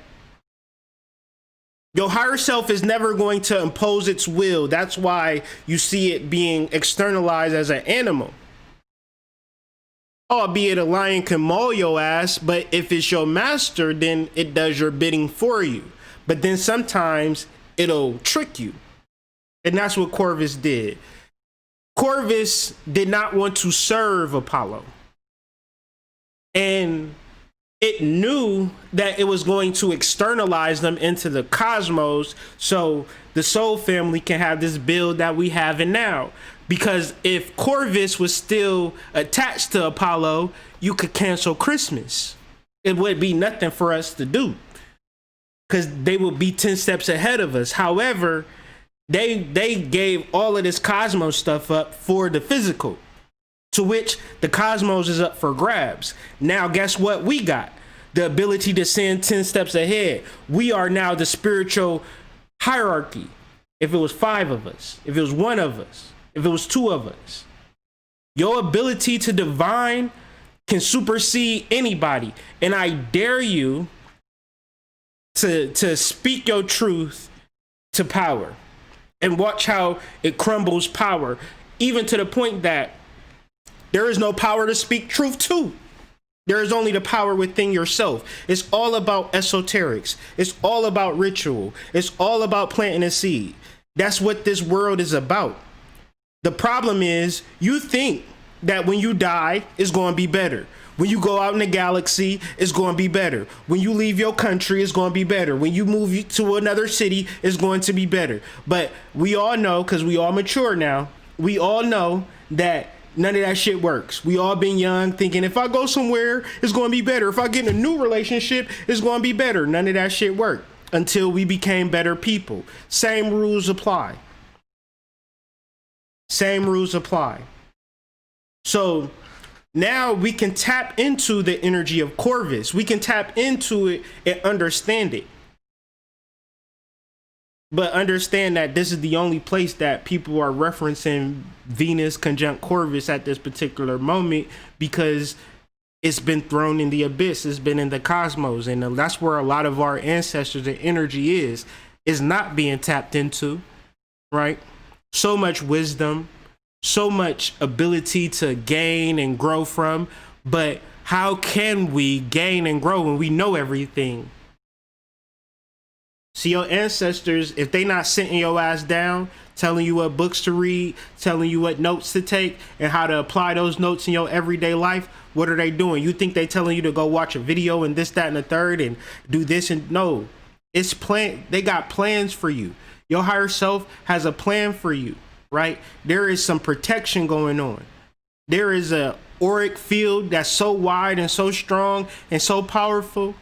Your higher self is never going to impose its will. That's why you see it being externalized as an animal. Albeit a lion can maul your ass, but if it's your master, then it does your bidding for you. But then sometimes it'll trick you. And that's what Corvus did. Corvus did not want to serve Apollo. And it knew that it was going to externalize them into the cosmos so the Soul Family can have this build that we have in now. Because if Corvus was still attached to Apollo, you could cancel Christmas. It would be nothing for us to do because they would be 10 steps ahead of us. However, they gave all of this cosmos stuff up for the physical, to which the cosmos is up for grabs. Now, guess what we got? The ability to send 10 steps ahead. We are now the spiritual hierarchy. If it was 5 of us, if it was 1 of us, if it was 2 of us, your ability to divine can supersede anybody. And I dare you to speak your truth to power and watch how it crumbles power, even to the point that there is no power to speak truth to. There is only the power within yourself. It's all about esoterics. It's all about ritual. It's all about planting a seed. That's what this world is about. The problem is you think that when you die, it's going to be better. When you go out in the galaxy, it's going to be better. When you leave your country, it's going to be better. When you move to another city, it's going to be better. But we all know, because we all mature now, we all know that none of that shit works. We all been young thinking if I go somewhere, it's going to be better. If I get in a new relationship, it's going to be better. None of that shit worked until we became better people. Same rules apply. Same rules apply. So now we can tap into the energy of Corvus. We can tap into it and understand it. But understand that this is the only place that people are referencing Venus conjunct Corvus at this particular moment, because it's been thrown in the abyss. It's been in the cosmos. And that's where a lot of our ancestors and energy is not being tapped into, right? So much wisdom, so much ability to gain and grow from. But how can we gain and grow when we know everything? See, your ancestors, if they not sitting your ass down, telling you what books to read, telling you what notes to take, and how to apply those notes in your everyday life, what are they doing? You think they telling you to go watch a video and this, that, and the third and do this? And no, it's plan. They got plans for you. Your higher self has a plan for you, right? There is some protection going on. There is a auric field that's so wide and so strong and so powerful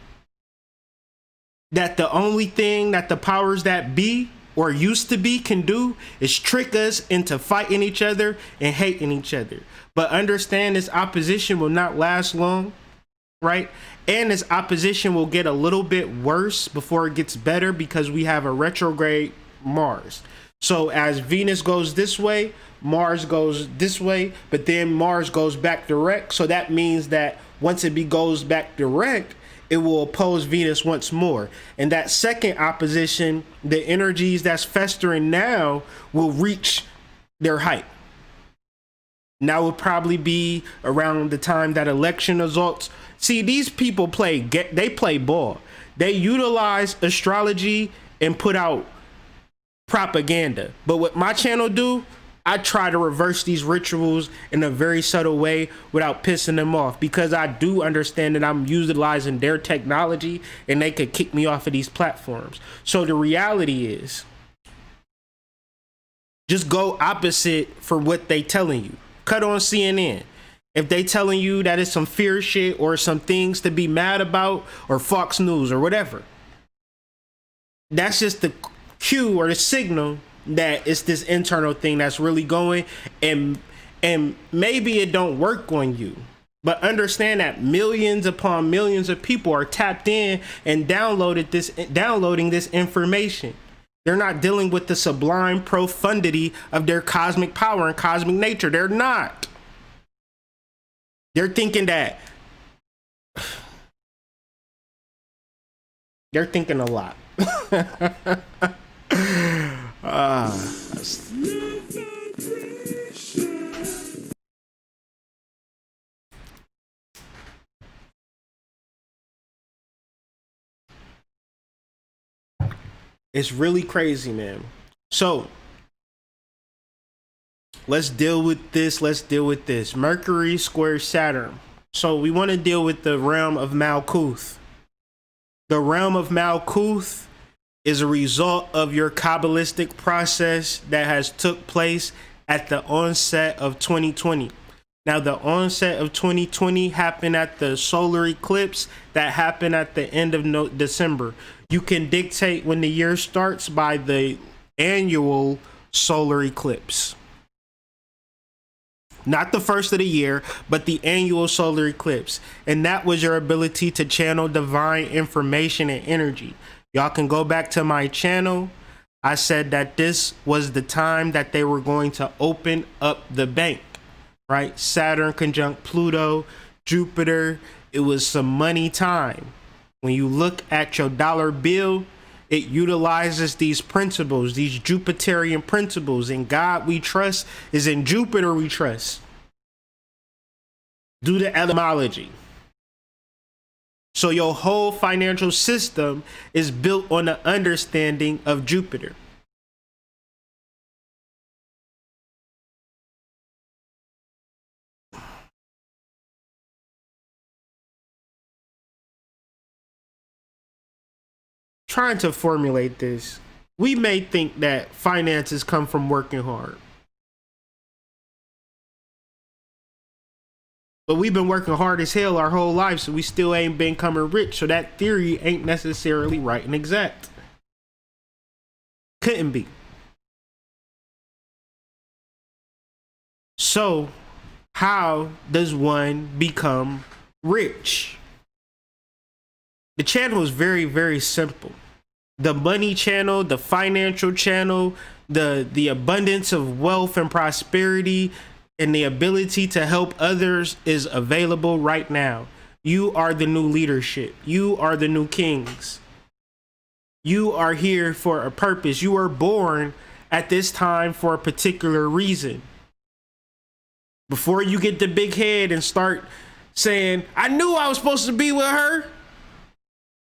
that the only thing that the powers that be or used to be can do is trick us into fighting each other and hating each other. But understand, this opposition will not last long, right? And this opposition will get a little bit worse before it gets better, because we have a retrograde Mars. So as Venus goes this way, Mars goes this way, but then Mars goes back direct. So that means that once it goes back direct, it will oppose Venus once more. And that second opposition, the energies that's festering now will reach their height. Now will probably be around the time that election results. See, these people play ball. They utilize astrology and put out propaganda. But what my channel do, I try to reverse these rituals in a very subtle way without pissing them off, because I do understand that I'm utilizing their technology and they could kick me off of these platforms. So the reality is, just go opposite for what they telling you. Cut on CNN. If they telling you that it's some fear shit or some things to be mad about, or Fox News or whatever, that's just the cue or the signal that it's this internal thing that's really going, and maybe it don't work on you, but understand that millions upon millions of people are tapped in and downloading this information. They're not dealing with the sublime profundity of their cosmic power and cosmic nature. They're not. They're thinking that they're thinking a lot. It's really crazy, man. So let's deal with this. Mercury square Saturn. So we want to deal with the realm of Malkuth. The realm of Malkuth is a result of your Kabbalistic process that has took place at the onset of 2020. Now, the onset of 2020 happened at the solar eclipse that happened at the end of December. You can dictate when the year starts by the annual solar eclipse. Not the first of the year, but the annual solar eclipse. And that was your ability to channel divine information and energy. Y'all can go back to my channel. I said that this was the time that they were going to open up the bank, right? Saturn conjunct Pluto, Jupiter. It was some money time. When you look at your dollar bill, it utilizes these principles, these Jupiterian principles. In God we trust is in Jupiter we trust. Do the etymology. So your whole financial system is built on the understanding of Jupiter. Trying to formulate this, we may think that finances come from working hard. But we've been working hard as hell our whole life, so we still ain't been coming rich. So that theory ain't necessarily right and exact. Couldn't be. So how does one become rich? The channel is very, very simple. The money channel, the financial channel, the abundance of wealth and prosperity, and the ability to help others is available right now. You are the new leadership. You are the new kings. You are here for a purpose. You were born at this time for a particular reason. Before you get the big head and start saying, I knew I was supposed to be with her.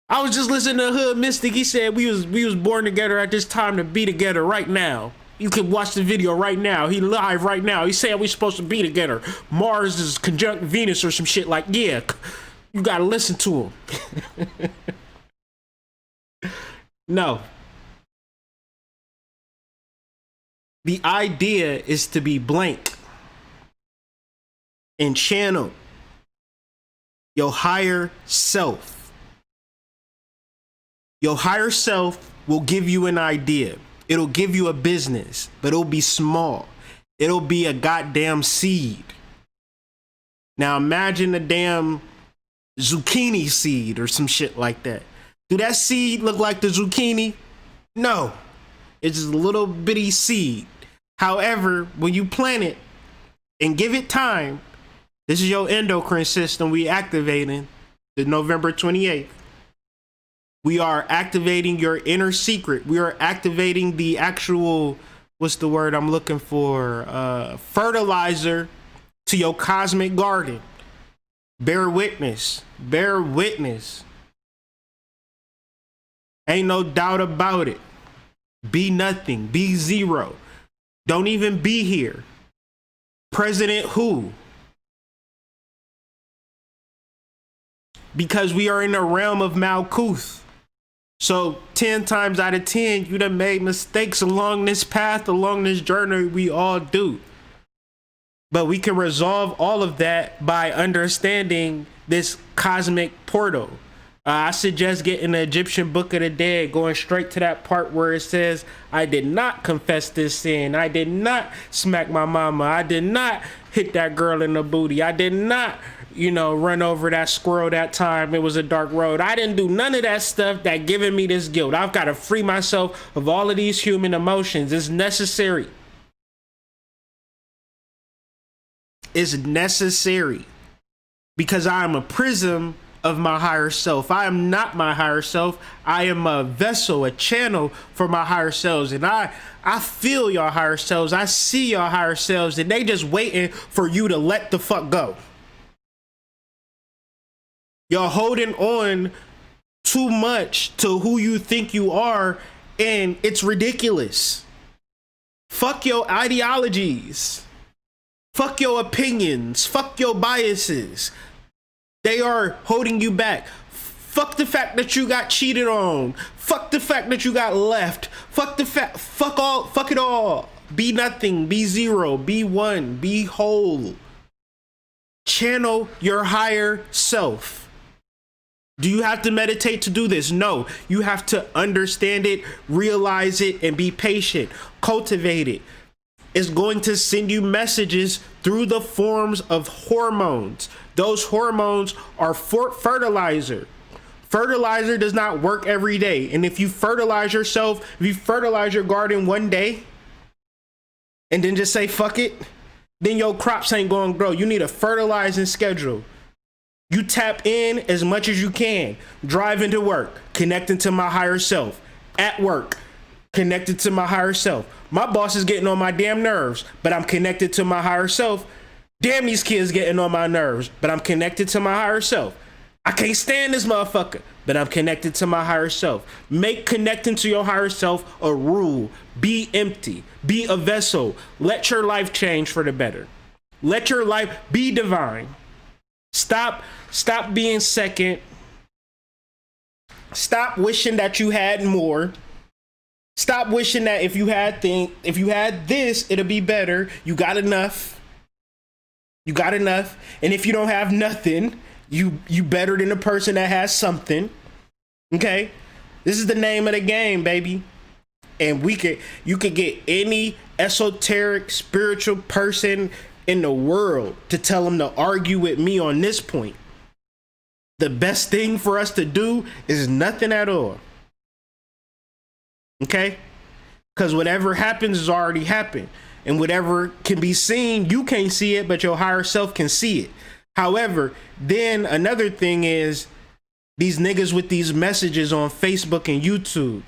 I was just listening to Hood Mystic. He said we was born together at this time to be together right now. You can watch the video right now. He live right now. He said we supposed to be together. Mars is conjunct Venus or some shit like, yeah, you gotta listen to him. No. The idea is to be blank and channel your higher self. Your higher self will give you an idea. It'll give you a business, but it'll be small. It'll be a goddamn seed. Now imagine a damn zucchini seed or some shit like that. Do that seed look like the zucchini? No. It's just a little bitty seed. However, when you plant it and give it time, this is your endocrine system we activating the November 28th. We are activating your inner secret. We are activating the actual, what's the word I'm looking for? Fertilizer to your cosmic garden. Bear witness. Bear witness. Ain't no doubt about it. Be nothing. Be zero. Don't even be here. President who? Because we are in the realm of Malkuth. So 10 times out of 10, you done made mistakes along this path, along this journey. We all do. But we can resolve all of that by understanding this cosmic portal. I suggest getting the Egyptian Book of the Dead, going straight to that part where it says, I did not confess this sin. I did not smack my mama. I did not hit that girl in the booty. I did not, run over that squirrel that time. It was a dark road. I didn't do none of that stuff that giving me this guilt. I've got to free myself of all of these human emotions. It's necessary. It's necessary because I am a prism of my higher self. I am not my higher self. I am a vessel, a channel for my higher selves. And I feel your higher selves. I see your higher selves, and they just waiting for you to let the fuck go. You're holding on too much to who you think you are, and it's ridiculous. Fuck your ideologies. Fuck your opinions. Fuck your biases. They are holding you back. Fuck the fact that you got cheated on. Fuck the fact that you got left. Fuck it all. Be nothing, be zero, be one, be whole. Channel your higher self. Do you have to meditate to do this? No, you have to understand it, realize it, and be patient. Cultivate it. It's going to send you messages through the forms of hormones. Those hormones are fertilizer. Fertilizer does not work every day. And if you fertilize yourself, if you fertilize your garden one day and then just say, fuck it, then your crops ain't going to grow. You need a fertilizing schedule. You tap in as much as you can. Driving to work, connecting to my higher self. At work, connected to my higher self. My boss is getting on my damn nerves, but I'm connected to my higher self. Damn, these kids getting on my nerves, but I'm connected to my higher self. I can't stand this motherfucker, but I'm connected to my higher self. Make connecting to your higher self a rule. Be empty. Be a vessel. Let your life change for the better. Let your life be divine. Stop being second. Stop wishing that you had more. Stop wishing that if you had this, it'll be better. You got enough. You got enough. And if you don't have nothing, you better than the person that has something. Okay? This is the name of the game, baby. And you could get any esoteric spiritual person in the world to tell them to argue with me on this point. The best thing for us to do is nothing at all. Okay? Because whatever happens has already happened. And whatever can be seen, you can't see it, but your higher self can see it. However, then another thing is these niggas with these messages on Facebook and YouTube.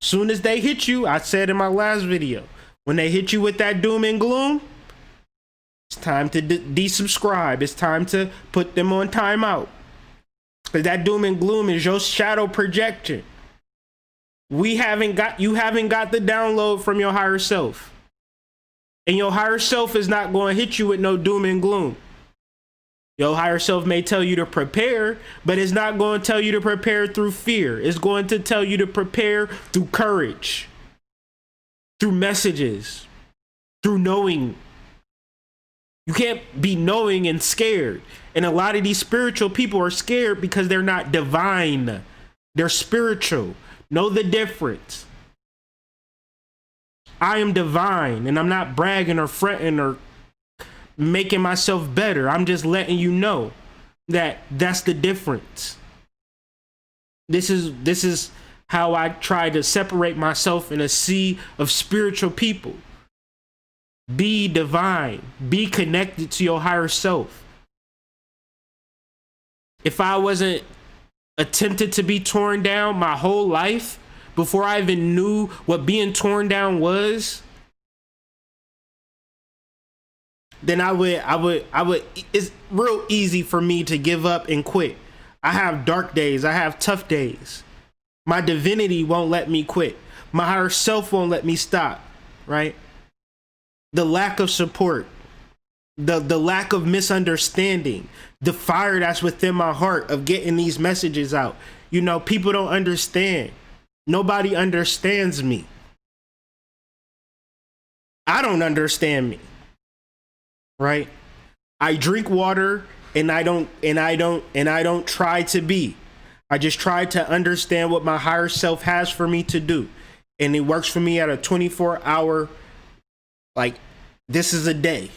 Soon as they hit you, I said in my last video, when they hit you with that doom and gloom, it's time to desubscribe. It's time to put them on timeout. Because that doom and gloom is your shadow projection. You haven't got the download from your higher self. And your higher self is not going to hit you with no doom and gloom. Your higher self may tell you to prepare, but it's not going to tell you to prepare through fear. It's going to tell you to prepare through courage, through messages, through knowing. You can't be knowing and scared. And a lot of these spiritual people are scared because they're not divine. They're spiritual. Know the difference. I am divine, and I'm not bragging or fretting or making myself better. I'm just letting you know that that's the difference. This is how I try to separate myself in a sea of spiritual people. Be divine. Be connected to your higher self. If I wasn't attempted to be torn down my whole life before I even knew what being torn down was, then I would, it's real easy for me to give up and quit. I have dark days. I have tough days. My divinity won't let me quit. My higher self won't let me stop, right? The lack of support, the lack of misunderstanding, the fire that's within my heart of getting these messages out. You know, people don't understand. Nobody understands me. I don't understand me. Right? I drink water and I don't try to be. I just try to understand what my higher self has for me to do. And it works for me at a 24-hour, like, this is a day.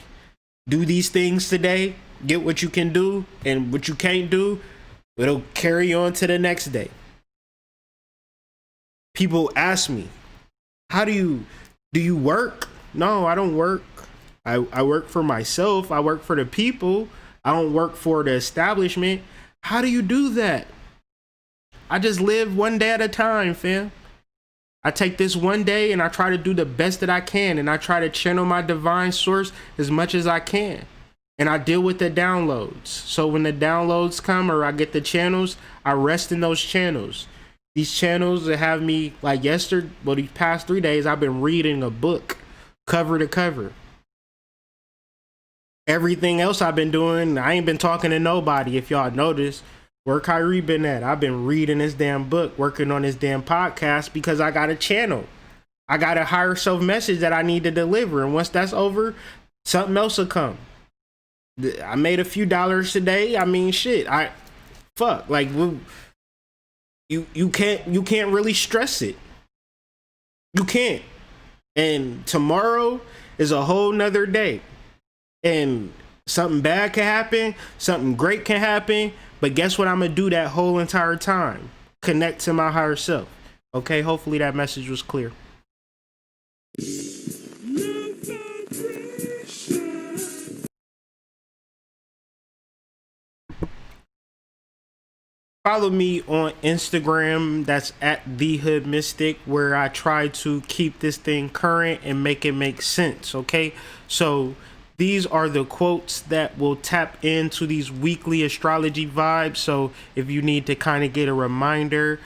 Do these things today, get what you can do, and what you can't do, it'll carry on to the next day. People ask me, do you work? No, I don't work. I work for myself. I work for the people. I don't work for the establishment. How do you do that? I just live one day at a time, fam. I take this one day and I try to do the best that I can, and I try to channel my divine source as much as I can. And I deal with the downloads. So when the downloads come or I get the channels, I rest in those channels. These channels that have me, like these past 3 days, I've been reading a book cover to cover. Everything else I've been doing, I ain't been talking to nobody. If y'all notice, where Kyrie been at? I've been reading this damn book, working on this damn podcast because I got a channel. I got a higher self message that I need to deliver. And once that's over, something else will come. I made a few dollars today. I mean, shit. Like you can't really stress it. You can't. And tomorrow is a whole nother day. And something bad can happen, something great can happen, but guess what I'm gonna do that whole entire time? Connect to my higher self. Okay, hopefully that message was clear. Follow me on Instagram. That's at The Hood Mystic, where I try to keep this thing current and make it make sense. Okay, so these are the quotes that will tap into these weekly astrology vibes. So if you need to kind of get a reminder,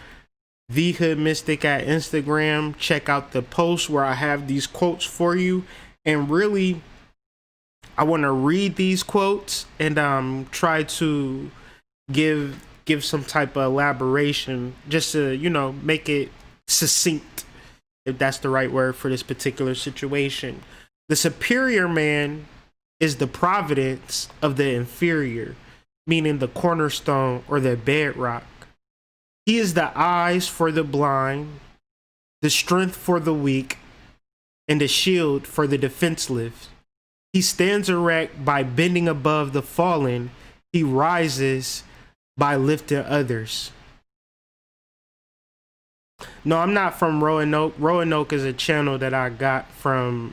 The Hood Mystic at Instagram, check out the post where I have these quotes for you. And really, I want to read these quotes and try to give some type of elaboration, just to, you know, make it succinct, if that's the right word for this particular situation. The superior man is the providence of the inferior, meaning the cornerstone or the bedrock. He is the eyes for the blind, the strength for the weak, and the shield for the defenseless. He stands erect by bending above the fallen. He rises by lifting others. No, I'm not from Roanoke. Roanoke is a channel that I got from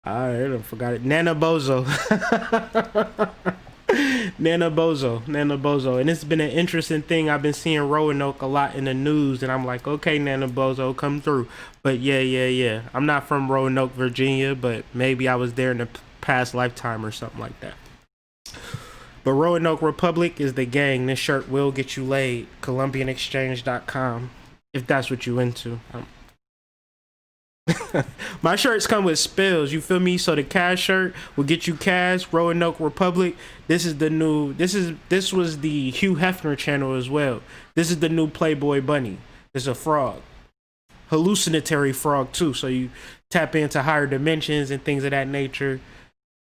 I forgot it. Nana Bozo. Nana Bozo. And it's been an interesting thing. I've been seeing Roanoke a lot in the news, and I'm like, okay, Nana Bozo, come through. But yeah. I'm not from Roanoke, Virginia, but maybe I was there in a past lifetime or something like that. But Roanoke Republic is the gang. This shirt will get you laid. ColumbianExchange.com, if that's what you into. My shirts come with spells, you feel me? So the cash shirt will get you cash. Roanoke Republic. This was the Hugh Hefner channel as well. This is the new Playboy Bunny. It's a frog, hallucinatory frog too. So you tap into higher dimensions and things of that nature.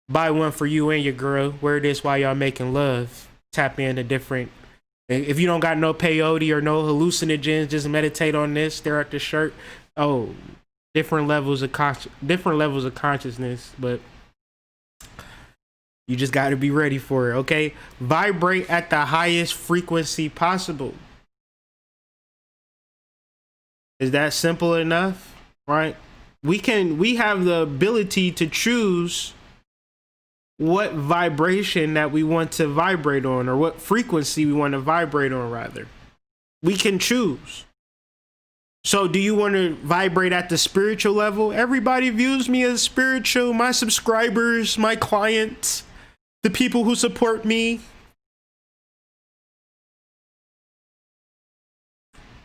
Buy one for you and your girl. Wear this while y'all making love. Tap into different. If you don't got no peyote or no hallucinogens, just meditate on this. Stare at the shirt. Oh. Different levels of consciousness, but you just got to be ready for it. Okay, vibrate at the highest frequency possible. Is that simple enough? Right? We have the ability to choose what vibration that we want to vibrate on, or what frequency we want to vibrate on, rather. We can choose. So do you want to vibrate at the spiritual level? Everybody views me as spiritual. My subscribers, my clients, the people who support me.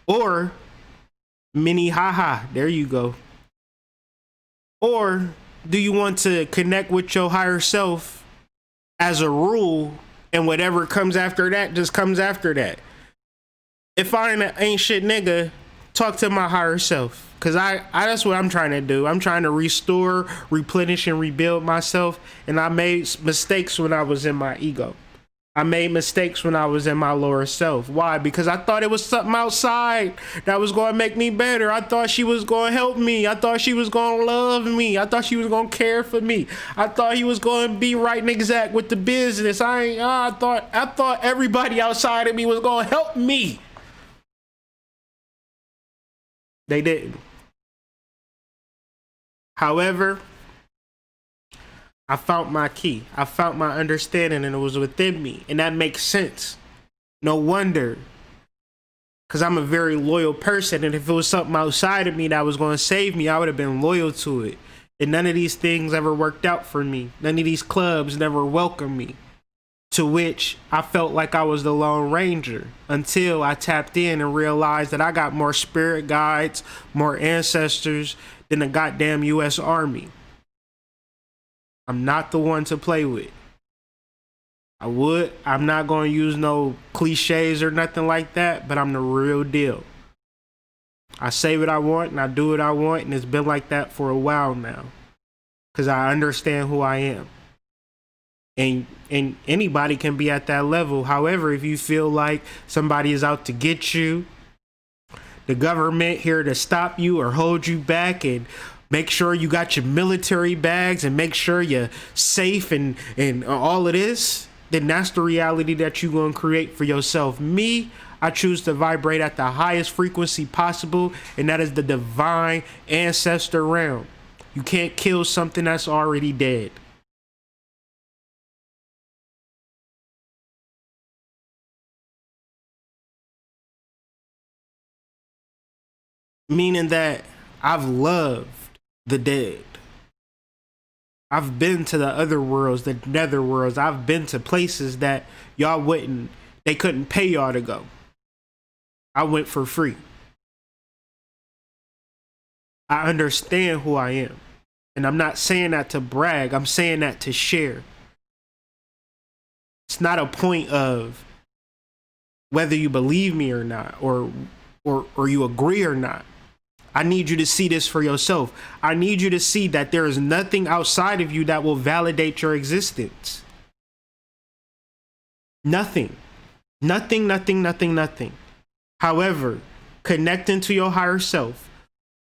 Or mini haha, there you go. Or do you want to connect with your higher self as a rule, and whatever comes after that just comes after that? If I ain't shit nigga, talk to my higher self, because I that's what I'm trying to do. I'm trying to restore, replenish, and rebuild myself. And I made mistakes when I was in my ego. I made mistakes when I was in my lower self. Why? Because I thought it was something outside that was going to make me better. I thought she was going to help me. I thought she was going to love me. I thought she was going to care for me. I thought he was going to be right and exact with the business. I thought everybody outside of me was going to help me. They didn't. However, I found my key. I found my understanding, and it was within me. And that makes sense. No wonder. Because I'm a very loyal person. And if it was something outside of me that was going to save me, I would have been loyal to it. And none of these things ever worked out for me. None of these clubs never welcomed me. to which I felt like I was the Lone Ranger until I tapped in and realized that I got more spirit guides, more ancestors than the goddamn U.S. Army. I'm not the one to play with. I'm not going to use no cliches or nothing like that, but I'm the real deal. I say what I want and I do what I want, and it's been like that for a while now because I understand who I am. And anybody can be at that level. However, if you feel like somebody is out to get you, the government here to stop you or hold you back and make sure you got your military bags and make sure you're safe and all of this, then that's the reality that you're going to create for yourself. Me, I choose to vibrate at the highest frequency possible, and that is the divine ancestor realm. You can't kill something that's already dead. Meaning that I've loved the dead. I've been to the other worlds, the nether worlds. I've been to places that they couldn't pay y'all to go. I went for free. I understand who I am. And I'm not saying that to brag. I'm saying that to share. It's not a point of whether you believe me or not, or you agree or not. I need you to see this for yourself. I need you to see that there is nothing outside of you that will validate your existence. Nothing. Nothing, nothing, nothing, nothing. However, connecting to your higher self,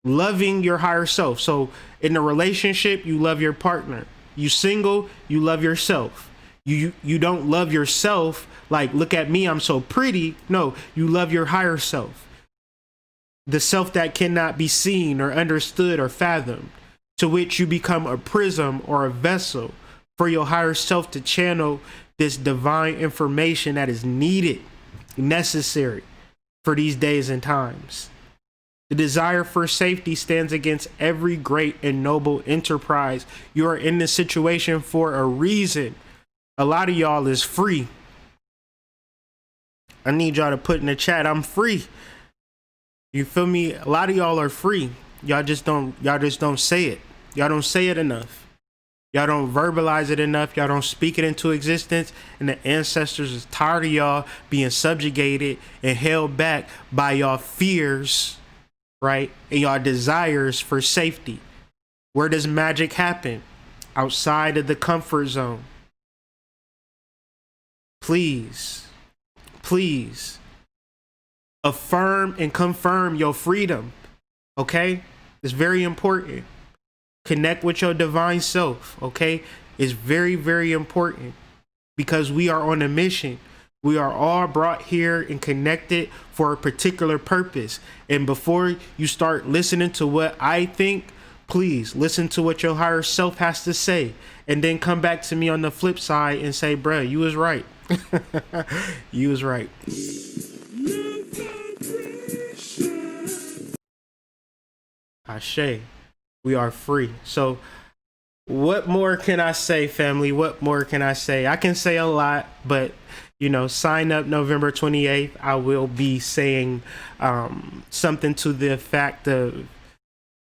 loving your higher self. So in a relationship, you love your partner. You single, you love yourself. You don't love yourself like, look at me, I'm so pretty. No, you love your higher self. The self that cannot be seen or understood or fathomed, to which you become a prism or a vessel for your higher self to channel this divine information that is needed, necessary for these days and times. The desire for safety stands against every great and noble enterprise. You are in this situation for a reason. A lot of y'all is free. I need y'all to put in the chat, I'm free. You feel me? A lot of y'all are free. Y'all just don't say it. Y'all don't say it enough. Y'all don't verbalize it enough. Y'all don't speak it into existence. And the ancestors is tired of y'all being subjugated and held back by y'all fears, right? And y'all desires for safety. Where does magic happen? Outside of the comfort zone. Please, please. Affirm and confirm your freedom, okay? It's very important. Connect with your divine self, okay? It's very, very important because we are on a mission. We are all brought here and connected for a particular purpose. And before you start listening to what I think, please listen to what your higher self has to say. And then come back to me on the flip side and say, bruh, you was right. You was right. Ashe, we are free. So what more can I say, family? What more can I say? I can say a lot, but sign up November 28th. I will be saying something to the effect of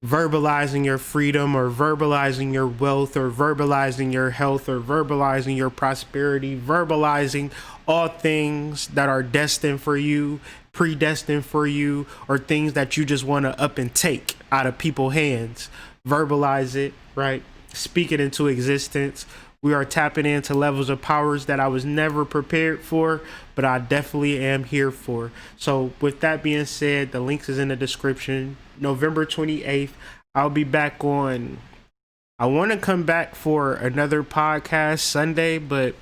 verbalizing your freedom, or verbalizing your wealth, or verbalizing your health, or verbalizing your prosperity, verbalizing all things that are destined for you, predestined for you, or things that you just want to up and take out of people's hands. Verbalize it, right? Speak it into existence. We are tapping into levels of powers that I was never prepared for, but I definitely am here for. So with that being said, the links is in the description. November 28th, I'll be back on. I want to come back for another podcast Sunday, but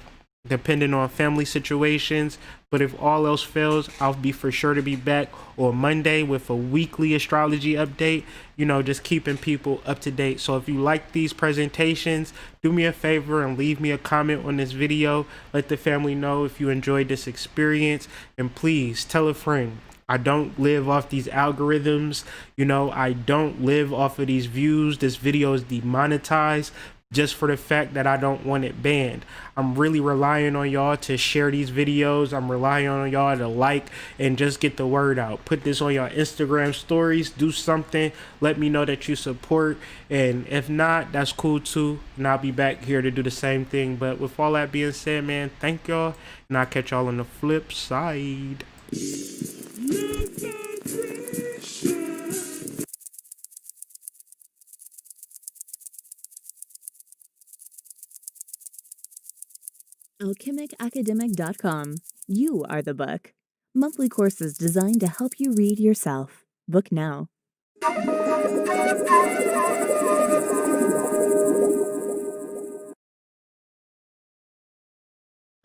depending on family situations. But if all else fails, I'll be for sure to be back on Monday with a weekly astrology update, just keeping people up to date. So if you like these presentations, do me a favor and leave me a comment on this video. Let the family know if you enjoyed this experience, and please tell a friend. I don't live off these algorithms. I don't live off of these views. This video is demonetized. just for the fact that I don't want it banned. I'm really relying on y'all to share these videos. I'm relying on y'all to like and just get the word out. Put this on your Instagram stories. Do something. Let me know that you support. And if not, that's cool too. And I'll be back here to do the same thing. But with all that being said, man, thank y'all. And I'll catch y'all on the flip side. alchemicacademic.com. You are the book. Monthly courses designed to help you read yourself. Book now.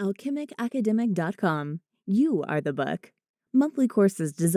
alchemicacademic.com. You are the book. Monthly courses designed